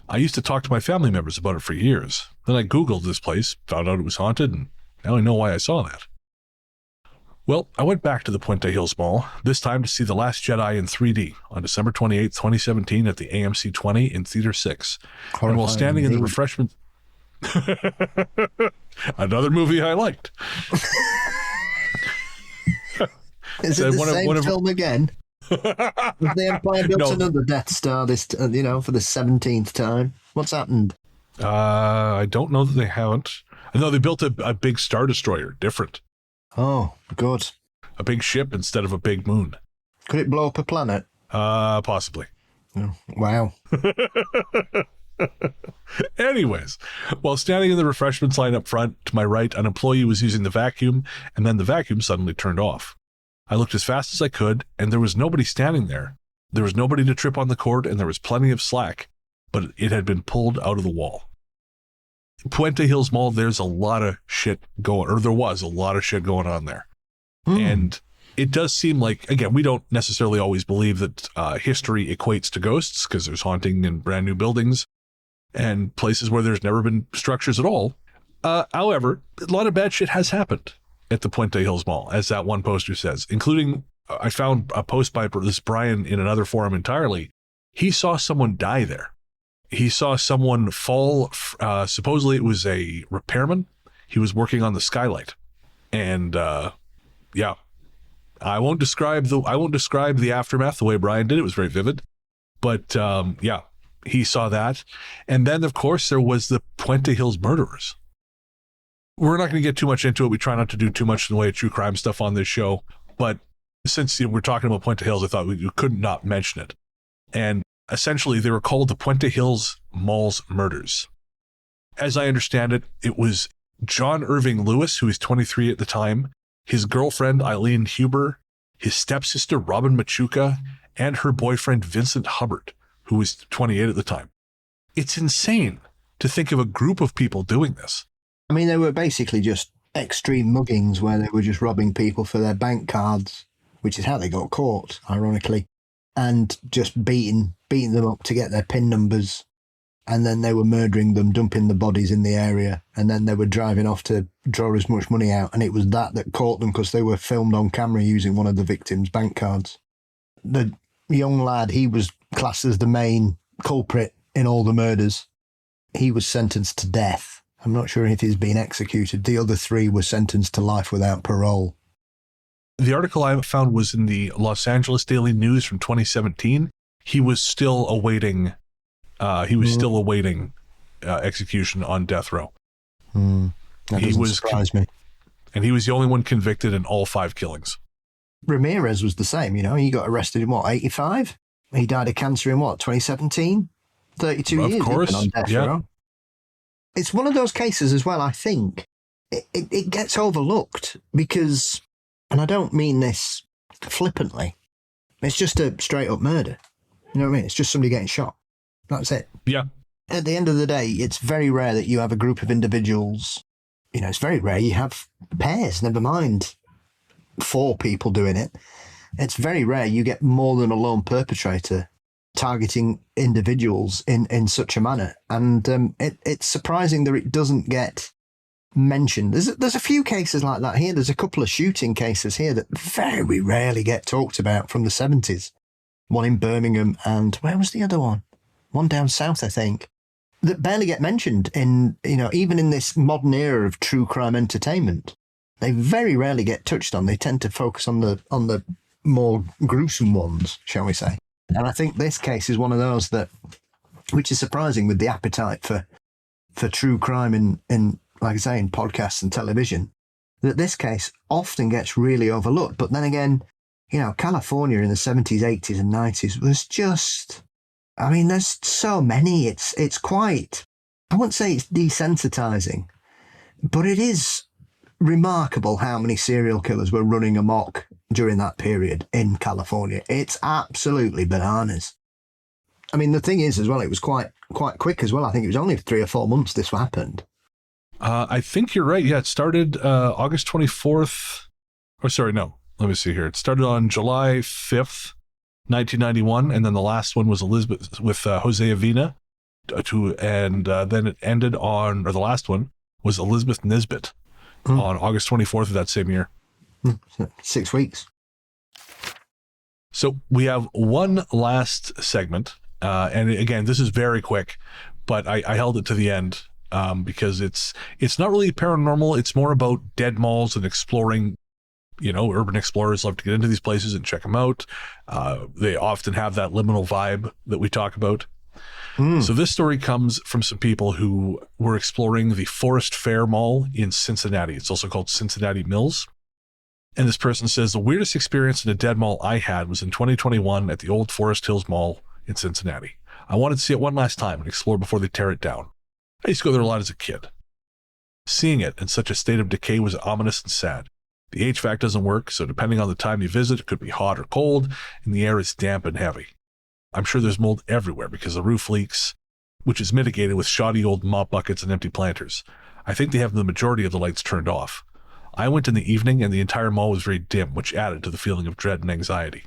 I used to talk to my family members about it for years. Then I Googled this place, found out it was haunted, and now I know why I saw that. Well, I went back to the Puente Hills Mall, this time to see The Last Jedi in 3D on December 28, 2017 at the AMC 20 in Theater 6. And while standing in the refreshment... Another movie I liked. Is it the same film again? The Empire built another Death Star this, for the 17th time. What's happened? I don't know that they haven't. No, they built a big Star Destroyer. Different. Oh, good. A big ship instead of a big moon. Could it blow up a planet? Possibly. Oh, wow. Anyways, while standing in the refreshments line up front, to my right, an employee was using the vacuum, and then the vacuum suddenly turned off. I looked as fast as I could, and there was nobody standing there. There was nobody to trip on the cord, and there was plenty of slack, but it had been pulled out of the wall. Puente Hills Mall, there was a lot of shit going on there. And it does seem like, again, we don't necessarily always believe that history equates to ghosts, because there's haunting in brand new buildings and places where there's never been structures at all. However, a lot of bad shit has happened at the Puente Hills Mall, as that one poster says, including, I found a post by this Brian in another forum entirely. He saw someone die there. He saw someone fall, supposedly it was a repairman. He was working on the skylight. And, yeah, I won't describe the aftermath the way Brian did. It was very vivid. But, yeah, he saw that. And then, of course, there was the Puente Hills murderers. we're not going to get too much into it. We try not to do too much in the way of true crime stuff on this show. But since we're talking about Puente Hills, I thought we could not mention it. And essentially, they were called the Puente Hills Mall's murders. As I understand it, it was John Irving Lewis, who was 23 at the time, his girlfriend Eileen Huber, his stepsister Robin Machuca, and her boyfriend Vincent Hubbard, who was 28 at the time. It's insane to think of a group of people doing this. I mean, they were basically just extreme muggings where they were just robbing people for their bank cards, which is how they got caught, ironically, and just beating them up to get their PIN numbers. And then they were murdering them, dumping the bodies in the area, and then they were driving off to draw as much money out. And it was that caught them because they were filmed on camera using one of the victims' bank cards. The young lad, he was classed as the main culprit in all the murders. He was sentenced to death. I'm not sure if he's been executed. The other three were sentenced to life without parole. The article I found was in the Los Angeles Daily News from 2017. He was still awaiting execution on death row. That doesn't surprise me. And he was the only one convicted in all 5 killings. Ramirez was the same, he got arrested in 85? He died of cancer in 2017? 32 years. Of course, on death row. It's one of those cases as well, I think. It gets overlooked because, and I don't mean this flippantly, it's just a straight up murder. You know what I mean? It's just somebody getting shot. That's it. Yeah. At the end of the day, it's very rare that you have a group of individuals. It's very rare you have pairs, never mind 4 people doing it. It's very rare you get more than a lone perpetrator targeting individuals in such a manner. And it's surprising that it doesn't get mentioned. There's a few cases like that here. There's a couple of shooting cases here that very rarely get talked about from the 70s. One in Birmingham and where was the other one? One down south, I think, that barely get mentioned in, even in this modern era of true crime entertainment. They very rarely get touched on. They tend to focus on the more gruesome ones, shall we say. And I think this case is one of those which is surprising with the appetite for true crime in, like I say, in podcasts and television, that this case often gets really overlooked. But then again, California in the 70s, 80s and 90s was just... there's so many. It's quite, I wouldn't say it's desensitizing, but it is remarkable how many serial killers were running amok during that period in California. It's absolutely bananas. The thing is as well, it was quite quick as well. I think it was only 3 or 4 months this happened. I think you're right. Yeah, it started August 24th. Or sorry, no. Let me see here. It started on July 5th. 1991, and then the last one was Elizabeth with Jose Avina, and then it ended on, or the last one was Elizabeth Nisbet on August 24th of that same year. 6 weeks. So we have one last segment, and again, this is very quick, but I held it to the end because it's not really paranormal. It's more about dead malls and exploring. Urban explorers love to get into these places and check them out. They often have that liminal vibe that we talk about. So this story comes from some people who were exploring the Forest Fair Mall in Cincinnati. It's also called Cincinnati Mills. And this person says, the weirdest experience in a dead mall I had was in 2021 at the old Forest Hills Mall in Cincinnati. I wanted to see it one last time and explore before they tear it down. I used to go there a lot as a kid. Seeing it in such a state of decay was ominous and sad. The HVAC doesn't work, so depending on the time you visit, it could be hot or cold, and the air is damp and heavy. I'm sure there's mold everywhere because the roof leaks, which is mitigated with shoddy old mop buckets and empty planters. I think they have the majority of the lights turned off. I went in the evening, and the entire mall was very dim, which added to the feeling of dread and anxiety.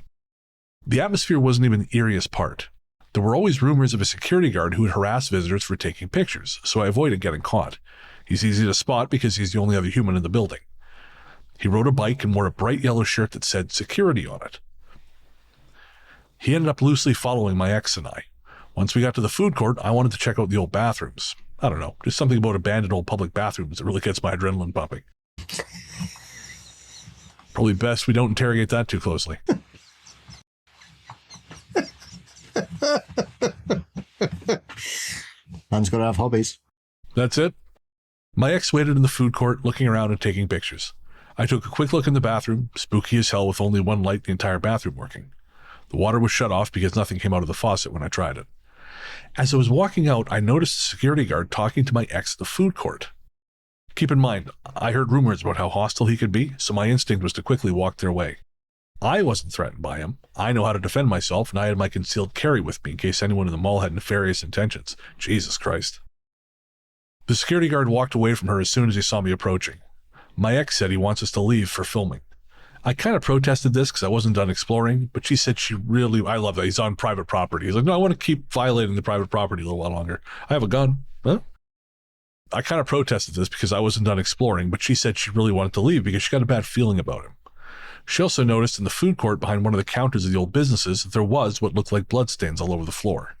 The atmosphere wasn't even the eeriest part. There were always rumors of a security guard who would harass visitors for taking pictures, so I avoided getting caught. He's easy to spot because he's the only other human in the building. He rode a bike and wore a bright yellow shirt that said security on it. He ended up loosely following my ex and I. Once we got to the food court, I wanted to check out the old bathrooms. I don't know, just something about abandoned old public bathrooms that really gets my adrenaline pumping. Probably best we don't interrogate that too closely. Man's got to have hobbies. That's it. My ex waited in the food court, looking around and taking pictures. I took a quick look in the bathroom, spooky as hell with only one light in the entire bathroom working. The water was shut off because nothing came out of the faucet when I tried it. As I was walking out, I noticed a security guard talking to my ex at the food court. Keep in mind, I heard rumors about how hostile he could be, so my instinct was to quickly walk their way. I wasn't threatened by him. I know how to defend myself, and I had my concealed carry with me in case anyone in the mall had nefarious intentions. Jesus Christ. The security guard walked away from her as soon as he saw me approaching. My ex said he wants us to leave for filming. I kind of protested this because I wasn't done exploring, but she said I love that. He's on private property. He's like, no, I want to keep violating the private property a little while longer. I have a gun. Huh? I kind of protested this because I wasn't done exploring, but she said she really wanted to leave because she got a bad feeling about him. She also noticed in the food court behind one of the counters of the old businesses that there was what looked like bloodstains all over the floor.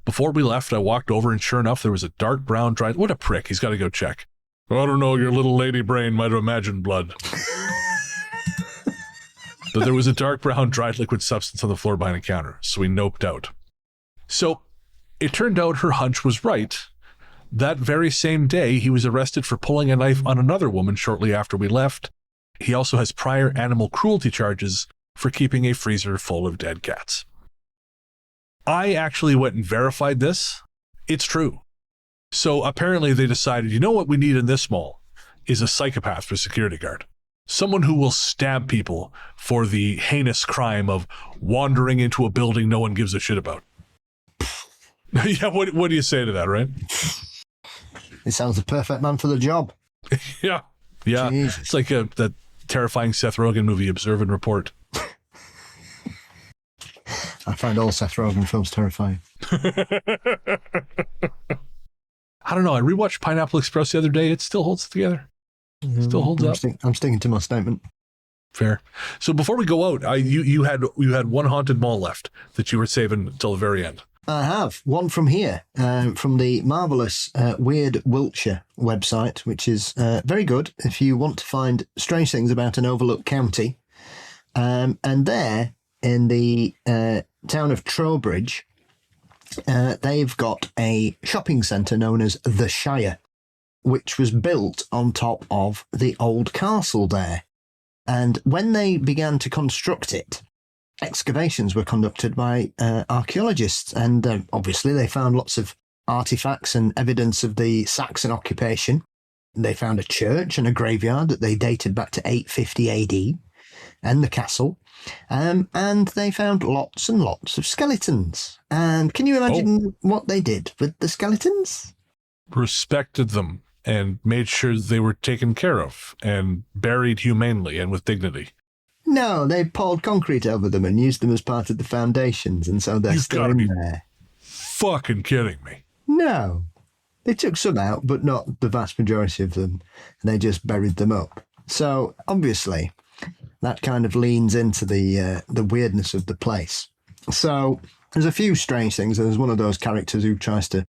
Before we left, I walked over and sure enough, there was a dark brown dry... What a prick. He's got to go check. I don't know, your little lady brain might have imagined blood. But there was a dark brown dried liquid substance on the floor behind the counter, so we noped out. So it turned out her hunch was right. That very same day, he was arrested for pulling a knife on another woman shortly after we left. He also has prior animal cruelty charges for keeping a freezer full of dead cats. I actually went and verified this. It's true. So apparently they decided, you know what we need in this mall is a psychopath for security guard. Someone who will stab people for the heinous crime of wandering into a building no one gives a shit about. Yeah, what do you say to that, right? He sounds the perfect man for the job. Yeah. Jesus. It's like that terrifying Seth Rogen movie, Observe and Report. I find all Seth Rogen films terrifying. I don't know. I rewatched Pineapple Express the other day. It still holds together. Still holds up. I'm sticking to my statement. Fair. So before we go out, you had one haunted mall left that you were saving until the very end. I have one from here, from the marvelous Weird Wiltshire website, which is very good if you want to find strange things about an overlooked county. And there in the town of Trowbridge, they've got a shopping centre known as the Shire, which was built on top of the old castle there. And when they began to construct it, excavations were conducted by archaeologists, and obviously they found lots of artifacts and evidence of the Saxon occupation. They found a church and a graveyard that they dated back to 850 AD, and the castle, and they found lots and lots of skeletons. And can you imagine what they did with the skeletons? Respected them and made sure they were taken care of and buried humanely and with dignity. No, they poured concrete over them and used them as part of the foundations, and so they're still in there. Fucking kidding me. No. They took some out, but not the vast majority of them, and they just buried them up. So, obviously, that kind of leans into the weirdness of the place. So, there's a few strange things. There's one of those characters who tries to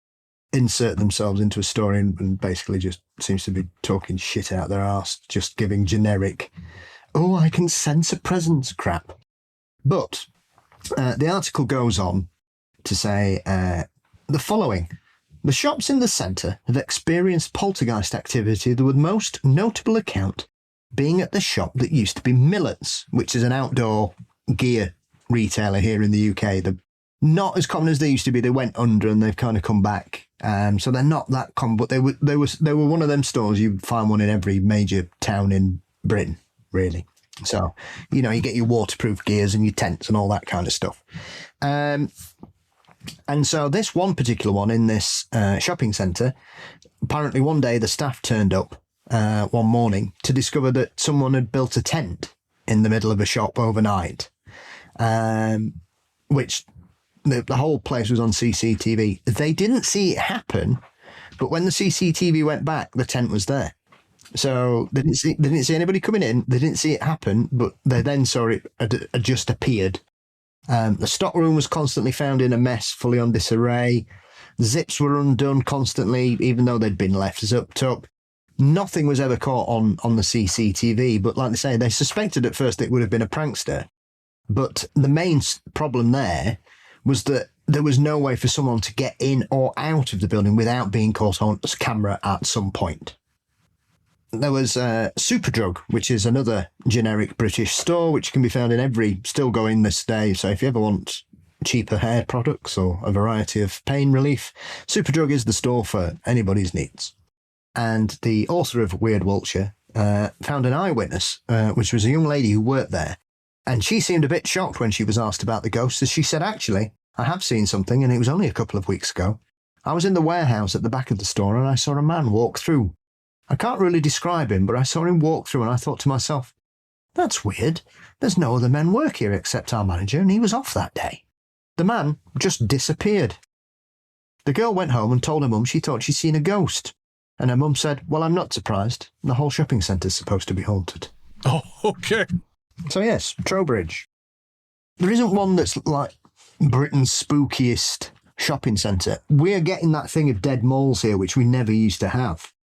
insert themselves into a story and basically just seems to be talking shit out their arse, just giving generic... oh, I can sense a presence crap. But the article goes on to say the following. The shops in the centre have experienced poltergeist activity, with most notable account being at the shop that used to be Miller's, which is an outdoor gear retailer here in the UK. They're not as common as they used to be. They went under and they've kind of come back. So they're not that common, but they were one of them stores. You'd find one in every major town in Britain, really. So, you get your waterproof gears and your tents and all that kind of stuff. And so this one particular one in this shopping centre, apparently one day the staff turned up one morning to discover that someone had built a tent in the middle of a shop overnight, which the whole place was on CCTV. They didn't see it happen, but when the CCTV went back, the tent was there. So they didn't see anybody coming in. They didn't see it happen, but they then saw it just appeared. The stock room was constantly found in a mess, fully on disarray. Zips were undone constantly, even though they'd been left zipped up. Nothing was ever caught on the CCTV, but like I say, they suspected at first it would have been a prankster. But the main problem there was that there was no way for someone to get in or out of the building without being caught on camera at some point. there was Superdrug, which is another generic British store, which can be found in still going this day. So if you ever want cheaper hair products or a variety of pain relief, Superdrug is the store for anybody's needs. And the author of Weird Wiltshire found an eyewitness, which was a young lady who worked there. And she seemed a bit shocked when she was asked about the ghosts, as she said, actually, I have seen something, and it was only a couple of weeks ago. I was in the warehouse at the back of the store, and I saw a man walk through. I can't really describe him, but I saw him walk through, and I thought to myself, that's weird. There's no other men work here except our manager, and he was off that day. The man just disappeared. The girl went home and told her mum she thought she'd seen a ghost. And her mum said, well, I'm not surprised. The whole shopping centre's supposed to be haunted. Oh, okay. So yes, Trowbridge. There isn't one that's like Britain's spookiest shopping centre. We're getting that thing of dead malls here, which we never used to have.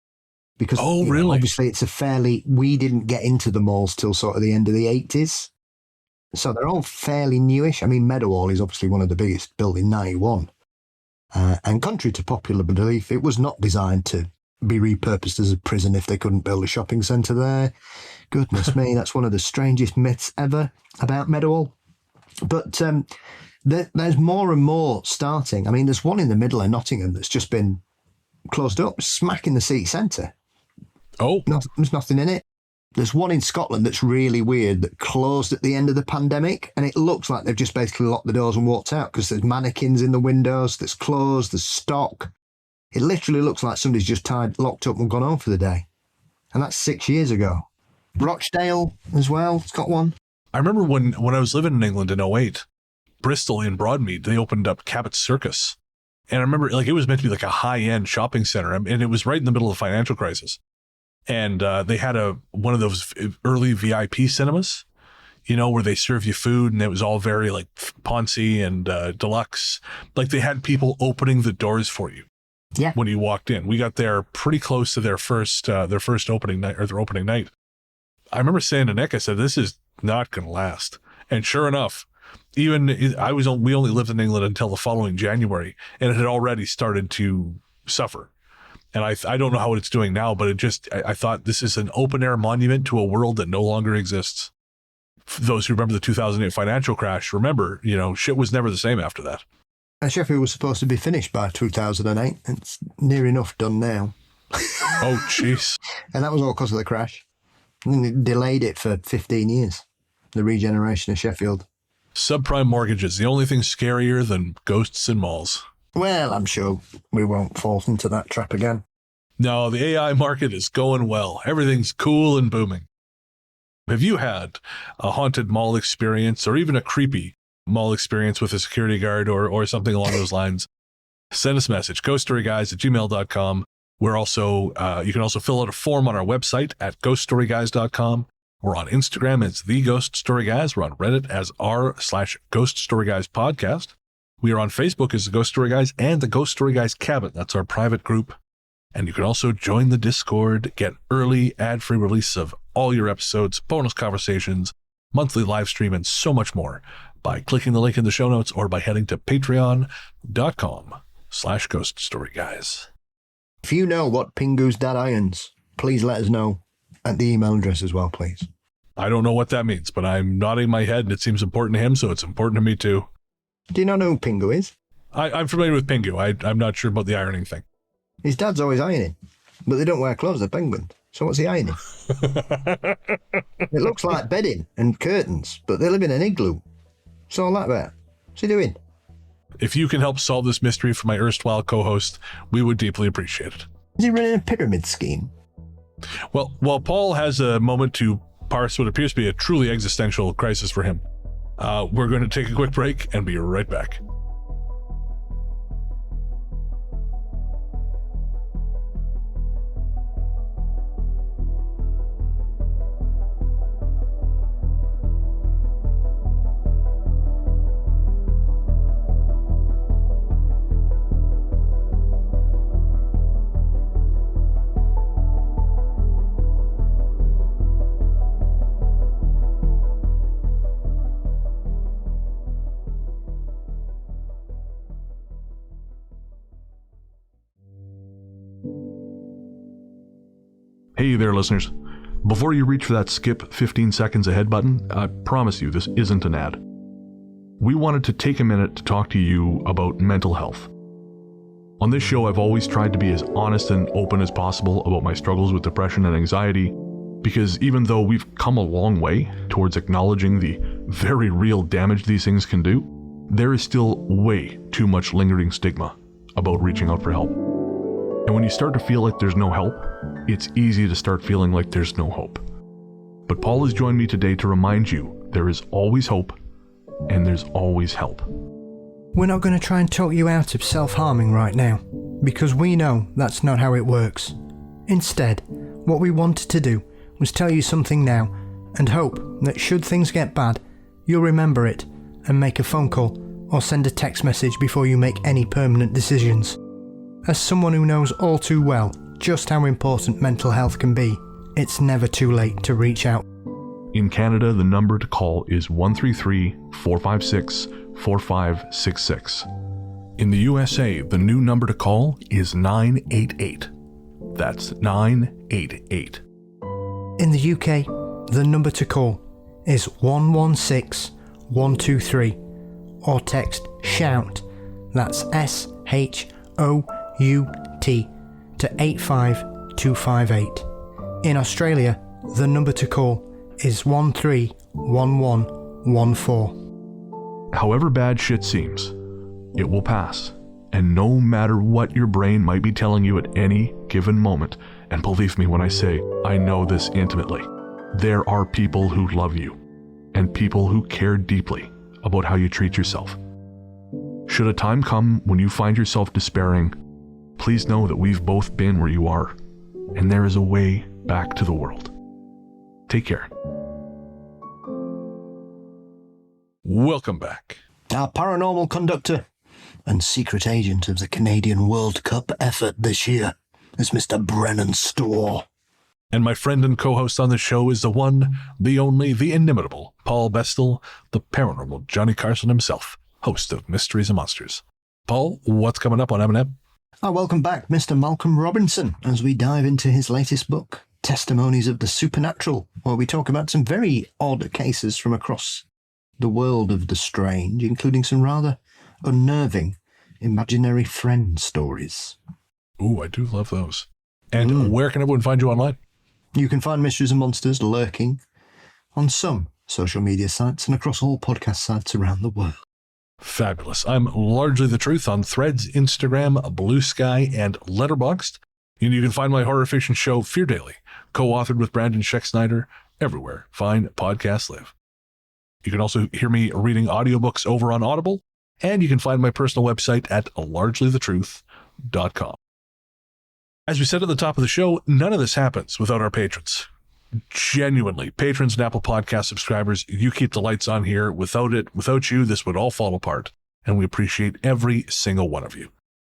Because really? Obviously we didn't get into the malls till sort of the end of the 80s. So they're all fairly newish. I mean, Meadowhall is obviously one of the biggest, built in 91. And contrary to popular belief, it was not designed to be repurposed as a prison if they couldn't build a shopping centre there. Goodness me, that's one of the strangest myths ever about Meadowhall. But there's more and more starting. I mean, there's one in the middle of Nottingham that's just been closed up, smack in the city centre. Oh. There's nothing in it. There's one in Scotland that's really weird that closed at the end of the pandemic, and it looks like they've just basically locked the doors and walked out because there's mannequins in the windows that's closed, there's stock. It literally looks like somebody's just locked up and gone home for the day. And that's 6 years ago. Rochdale as well, it's got one. I remember when I was living in England in 2008, Bristol in Broadmead, they opened up Cabot's Circus. And I remember it was meant to be like a high-end shopping center, and it was right in the middle of the financial crisis. And they had one of those early VIP cinemas, where they serve you food, and it was all very like poncy and deluxe. Like they had people opening the doors for you. Yeah. When you walked in, we got there pretty close to their first opening night, or their opening night. I remember saying to Nick, I said, "This is not going to last." And sure enough, we only lived in England until the following January, and it had already started to suffer. And I don't know how it's doing now, but I thought this is an open air monument to a world that no longer exists. For those who remember the 2008 financial crash, remember, shit was never the same after that. And Sheffield was supposed to be finished by 2008. It's near enough done now. Oh, jeez. And that was all because of the crash. And it delayed it for 15 years, the regeneration of Sheffield. Subprime mortgages, the only thing scarier than ghosts in malls. Well, I'm sure we won't fall into that trap again. No, the AI market is going well. Everything's cool and booming. Have you had a haunted mall experience, or even a creepy mall experience with a security guard or something along those lines? Send us a message, ghoststoryguys@gmail.com. We're also, you can also fill out a form on our website at ghoststoryguys.com. We're on Instagram as The Ghost Story Guys. We're on Reddit as r/Ghost Story Guys Podcast. We are on Facebook as The Ghost Story Guys and The Ghost Story Guys Cabin. That's our private group. And you can also join the Discord, get early ad-free release of all your episodes, bonus conversations, monthly live stream, and so much more by clicking the link in the show notes or by heading to patreon.com/Ghost Story Guys. If you know what Pingu's dad irons, please let us know at the email address as well, please. I don't know what that means, but I'm nodding my head and it seems important to him, so it's important to me too. Do you not know who Pingu is? I'm familiar with Pingu. I'm not sure about the ironing thing. His dad's always ironing, but they don't wear clothes, they're penguins. So what's he ironing? It looks like bedding and curtains, but they live in an igloo. It's all that about. What's he doing? If you can help solve this mystery for my erstwhile co-host, we would deeply appreciate it. Is he running a pyramid scheme? Well, while Paul has a moment to parse what appears to be a truly existential crisis for him, we're going to take a quick break and be right back. Hey there, listeners. Before you reach for that skip 15 seconds ahead button, I promise you this isn't an ad. We wanted to take a minute to talk to you about mental health. On this show, I've always tried to be as honest and open as possible about my struggles with depression and anxiety, because even though we've come a long way towards acknowledging the very real damage these things can do, there is still way too much lingering stigma about reaching out for help. And when you start to feel like there's no help, it's easy to start feeling like there's no hope. But Paul has joined me today to remind you there is always hope and there's always help. We're not going to try and talk you out of self-harming right now, because we know that's not how it works. Instead, what we wanted to do was tell you something now and hope that should things get bad, you'll remember it and make a phone call or send a text message before you make any permanent decisions. As someone who knows all too well just how important mental health can be, it's never too late to reach out. In Canada, the number to call is 133-456-4566. In the USA, the new number to call is 988. That's 988. In the UK, the number to call is 116123 or text SHOUT, that's SHOUT, to 85258. In Australia, the number to call is 131114. However bad shit seems, it will pass. And no matter what your brain might be telling you at any given moment, and believe me when I say I know this intimately, there are people who love you and people who care deeply about how you treat yourself. Should a time come when you find yourself despairing, please know that we've both been where you are, and there is a way back to the world. Take care. Welcome back. Our paranormal conductor and secret agent of the Canadian World Cup effort this year is Mr. Brennan Storr. And my friend and co-host on the show is the one, the only, the inimitable Paul Bestel, the paranormal Johnny Carson himself, host of Mysteries and Monsters. Paul, what's coming up on M&M? Welcome back, Mr. Malcolm Robinson, as we dive into his latest book, Testimonies of the Supernatural, where we talk about some very odd cases from across the world of the strange, including some rather unnerving imaginary friend stories. Ooh, I do love those. And where can everyone find you online? You can find Mysteries and Monsters lurking on some social media sites and across all podcast sites around the world. Fabulous. I'm Largely the Truth on Threads, Instagram, Blue Sky, and Letterboxd. And you can find my horror fiction show, Fear Daily, co-authored with Brandon Scheck-Snyder, everywhere fine podcasts live. You can also hear me reading audiobooks over on Audible, and you can find my personal website at largelythetruth.com. As we said at the top of the show, none of this happens without our patrons. Genuinely, patrons and Apple Podcast subscribers, you keep the lights on here. Without you, this would all fall apart, and we appreciate every single one of you.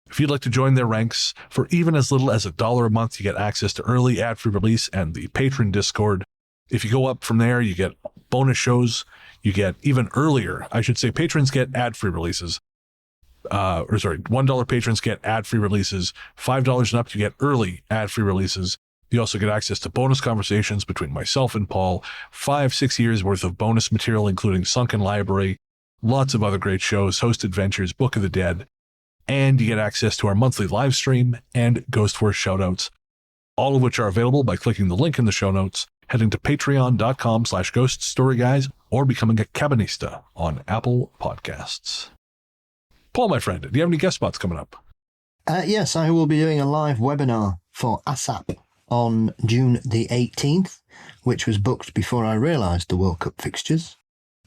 If you'd like to join their ranks, for even as little as $1 a month, you get access to early ad-free release and the patron Discord. If you go up from there, you get bonus shows. You get even earlier, patrons get ad-free releases. $1 patrons get ad-free releases. $5 and up, you get early ad-free releases. You also get access to bonus conversations between myself and Paul, 5-6 years worth of bonus material, including Sunken Library, lots of other great shows, Host Adventures, Book of the Dead, and you get access to our monthly live stream and Ghost Force shoutouts, all of which are available by clicking the link in the show notes, heading to patreon.com/ghoststoryguys, or becoming a cabinista on Apple Podcasts. Paul, my friend, do you have any guest spots coming up? Yes, I will be doing a live webinar for ASAP on June the 18th, which was booked before I realised the World Cup fixtures.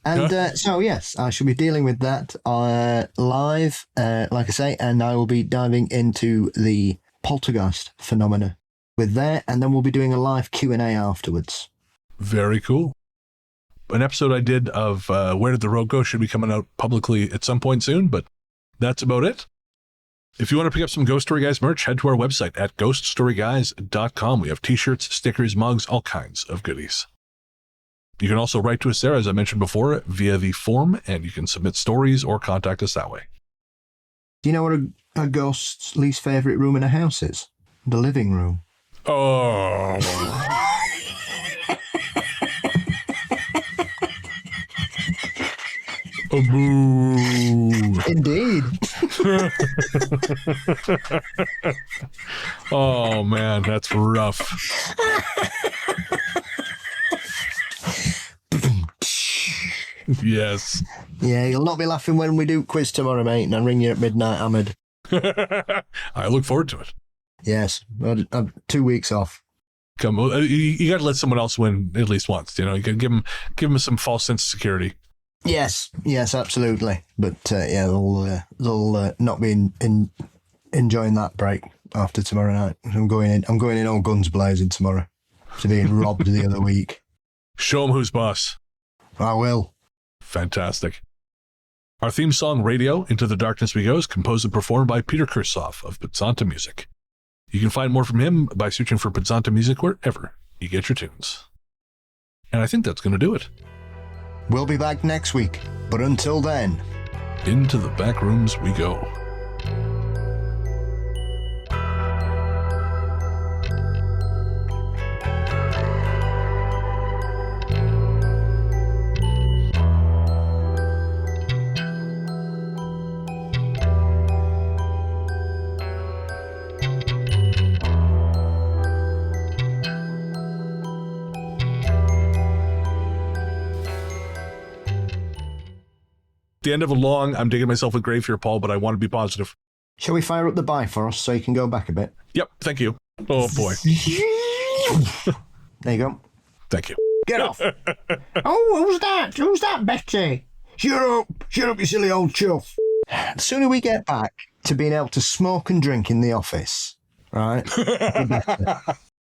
And so, yes, I shall be dealing with that live, like I say, and I will be diving into the poltergeist phenomena with that, and then we'll be doing a live Q&A afterwards. Very cool. An episode I did of Where Did the Road Go should be coming out publicly at some point soon, but that's about it. If you want to pick up some Ghost Story Guys merch, head to our website at ghoststoryguys.com. We have t-shirts, stickers, mugs, all kinds of goodies. You can also write to us there, as I mentioned before, via the form, and you can submit stories or contact us that way. Do you know what a ghost's least favourite room in a house is? The living room. Oh. Oh, boo. Indeed. Oh, man, that's rough. Yes. Yeah, you'll not be laughing when we do quiz tomorrow, mate, and I ring you at midnight hammered. I look forward to it. Yes, I'm 2 weeks off. Come, you got to let someone else win at least once. You know, you got to give them some false sense of security. Yes, absolutely. But yeah, they'll not be enjoying that break after tomorrow night. I'm going in all guns blazing tomorrow. To being robbed the other week. Show them who's boss. I will. Fantastic. Our theme song, Radio, Into the Darkness We Go, is composed and performed by Peter Kursoff of Pizzanta Music. You can find more from him by searching for Pizzanta Music wherever you get your tunes. And I think that's going to do it. We'll be back next week, but until then... Into the Backrooms we go. The end of a long, I'm digging myself a grave here, Paul, but I want to be positive. Shall we fire up the Bifrost so you can go back a bit? Yep, thank you. Oh, boy. There you go. Thank you. Get off. Oh, who's that? Who's that, Betty? Shut up, you silly old chuff. The sooner we get back to being able to smoke and drink in the office, right? The better.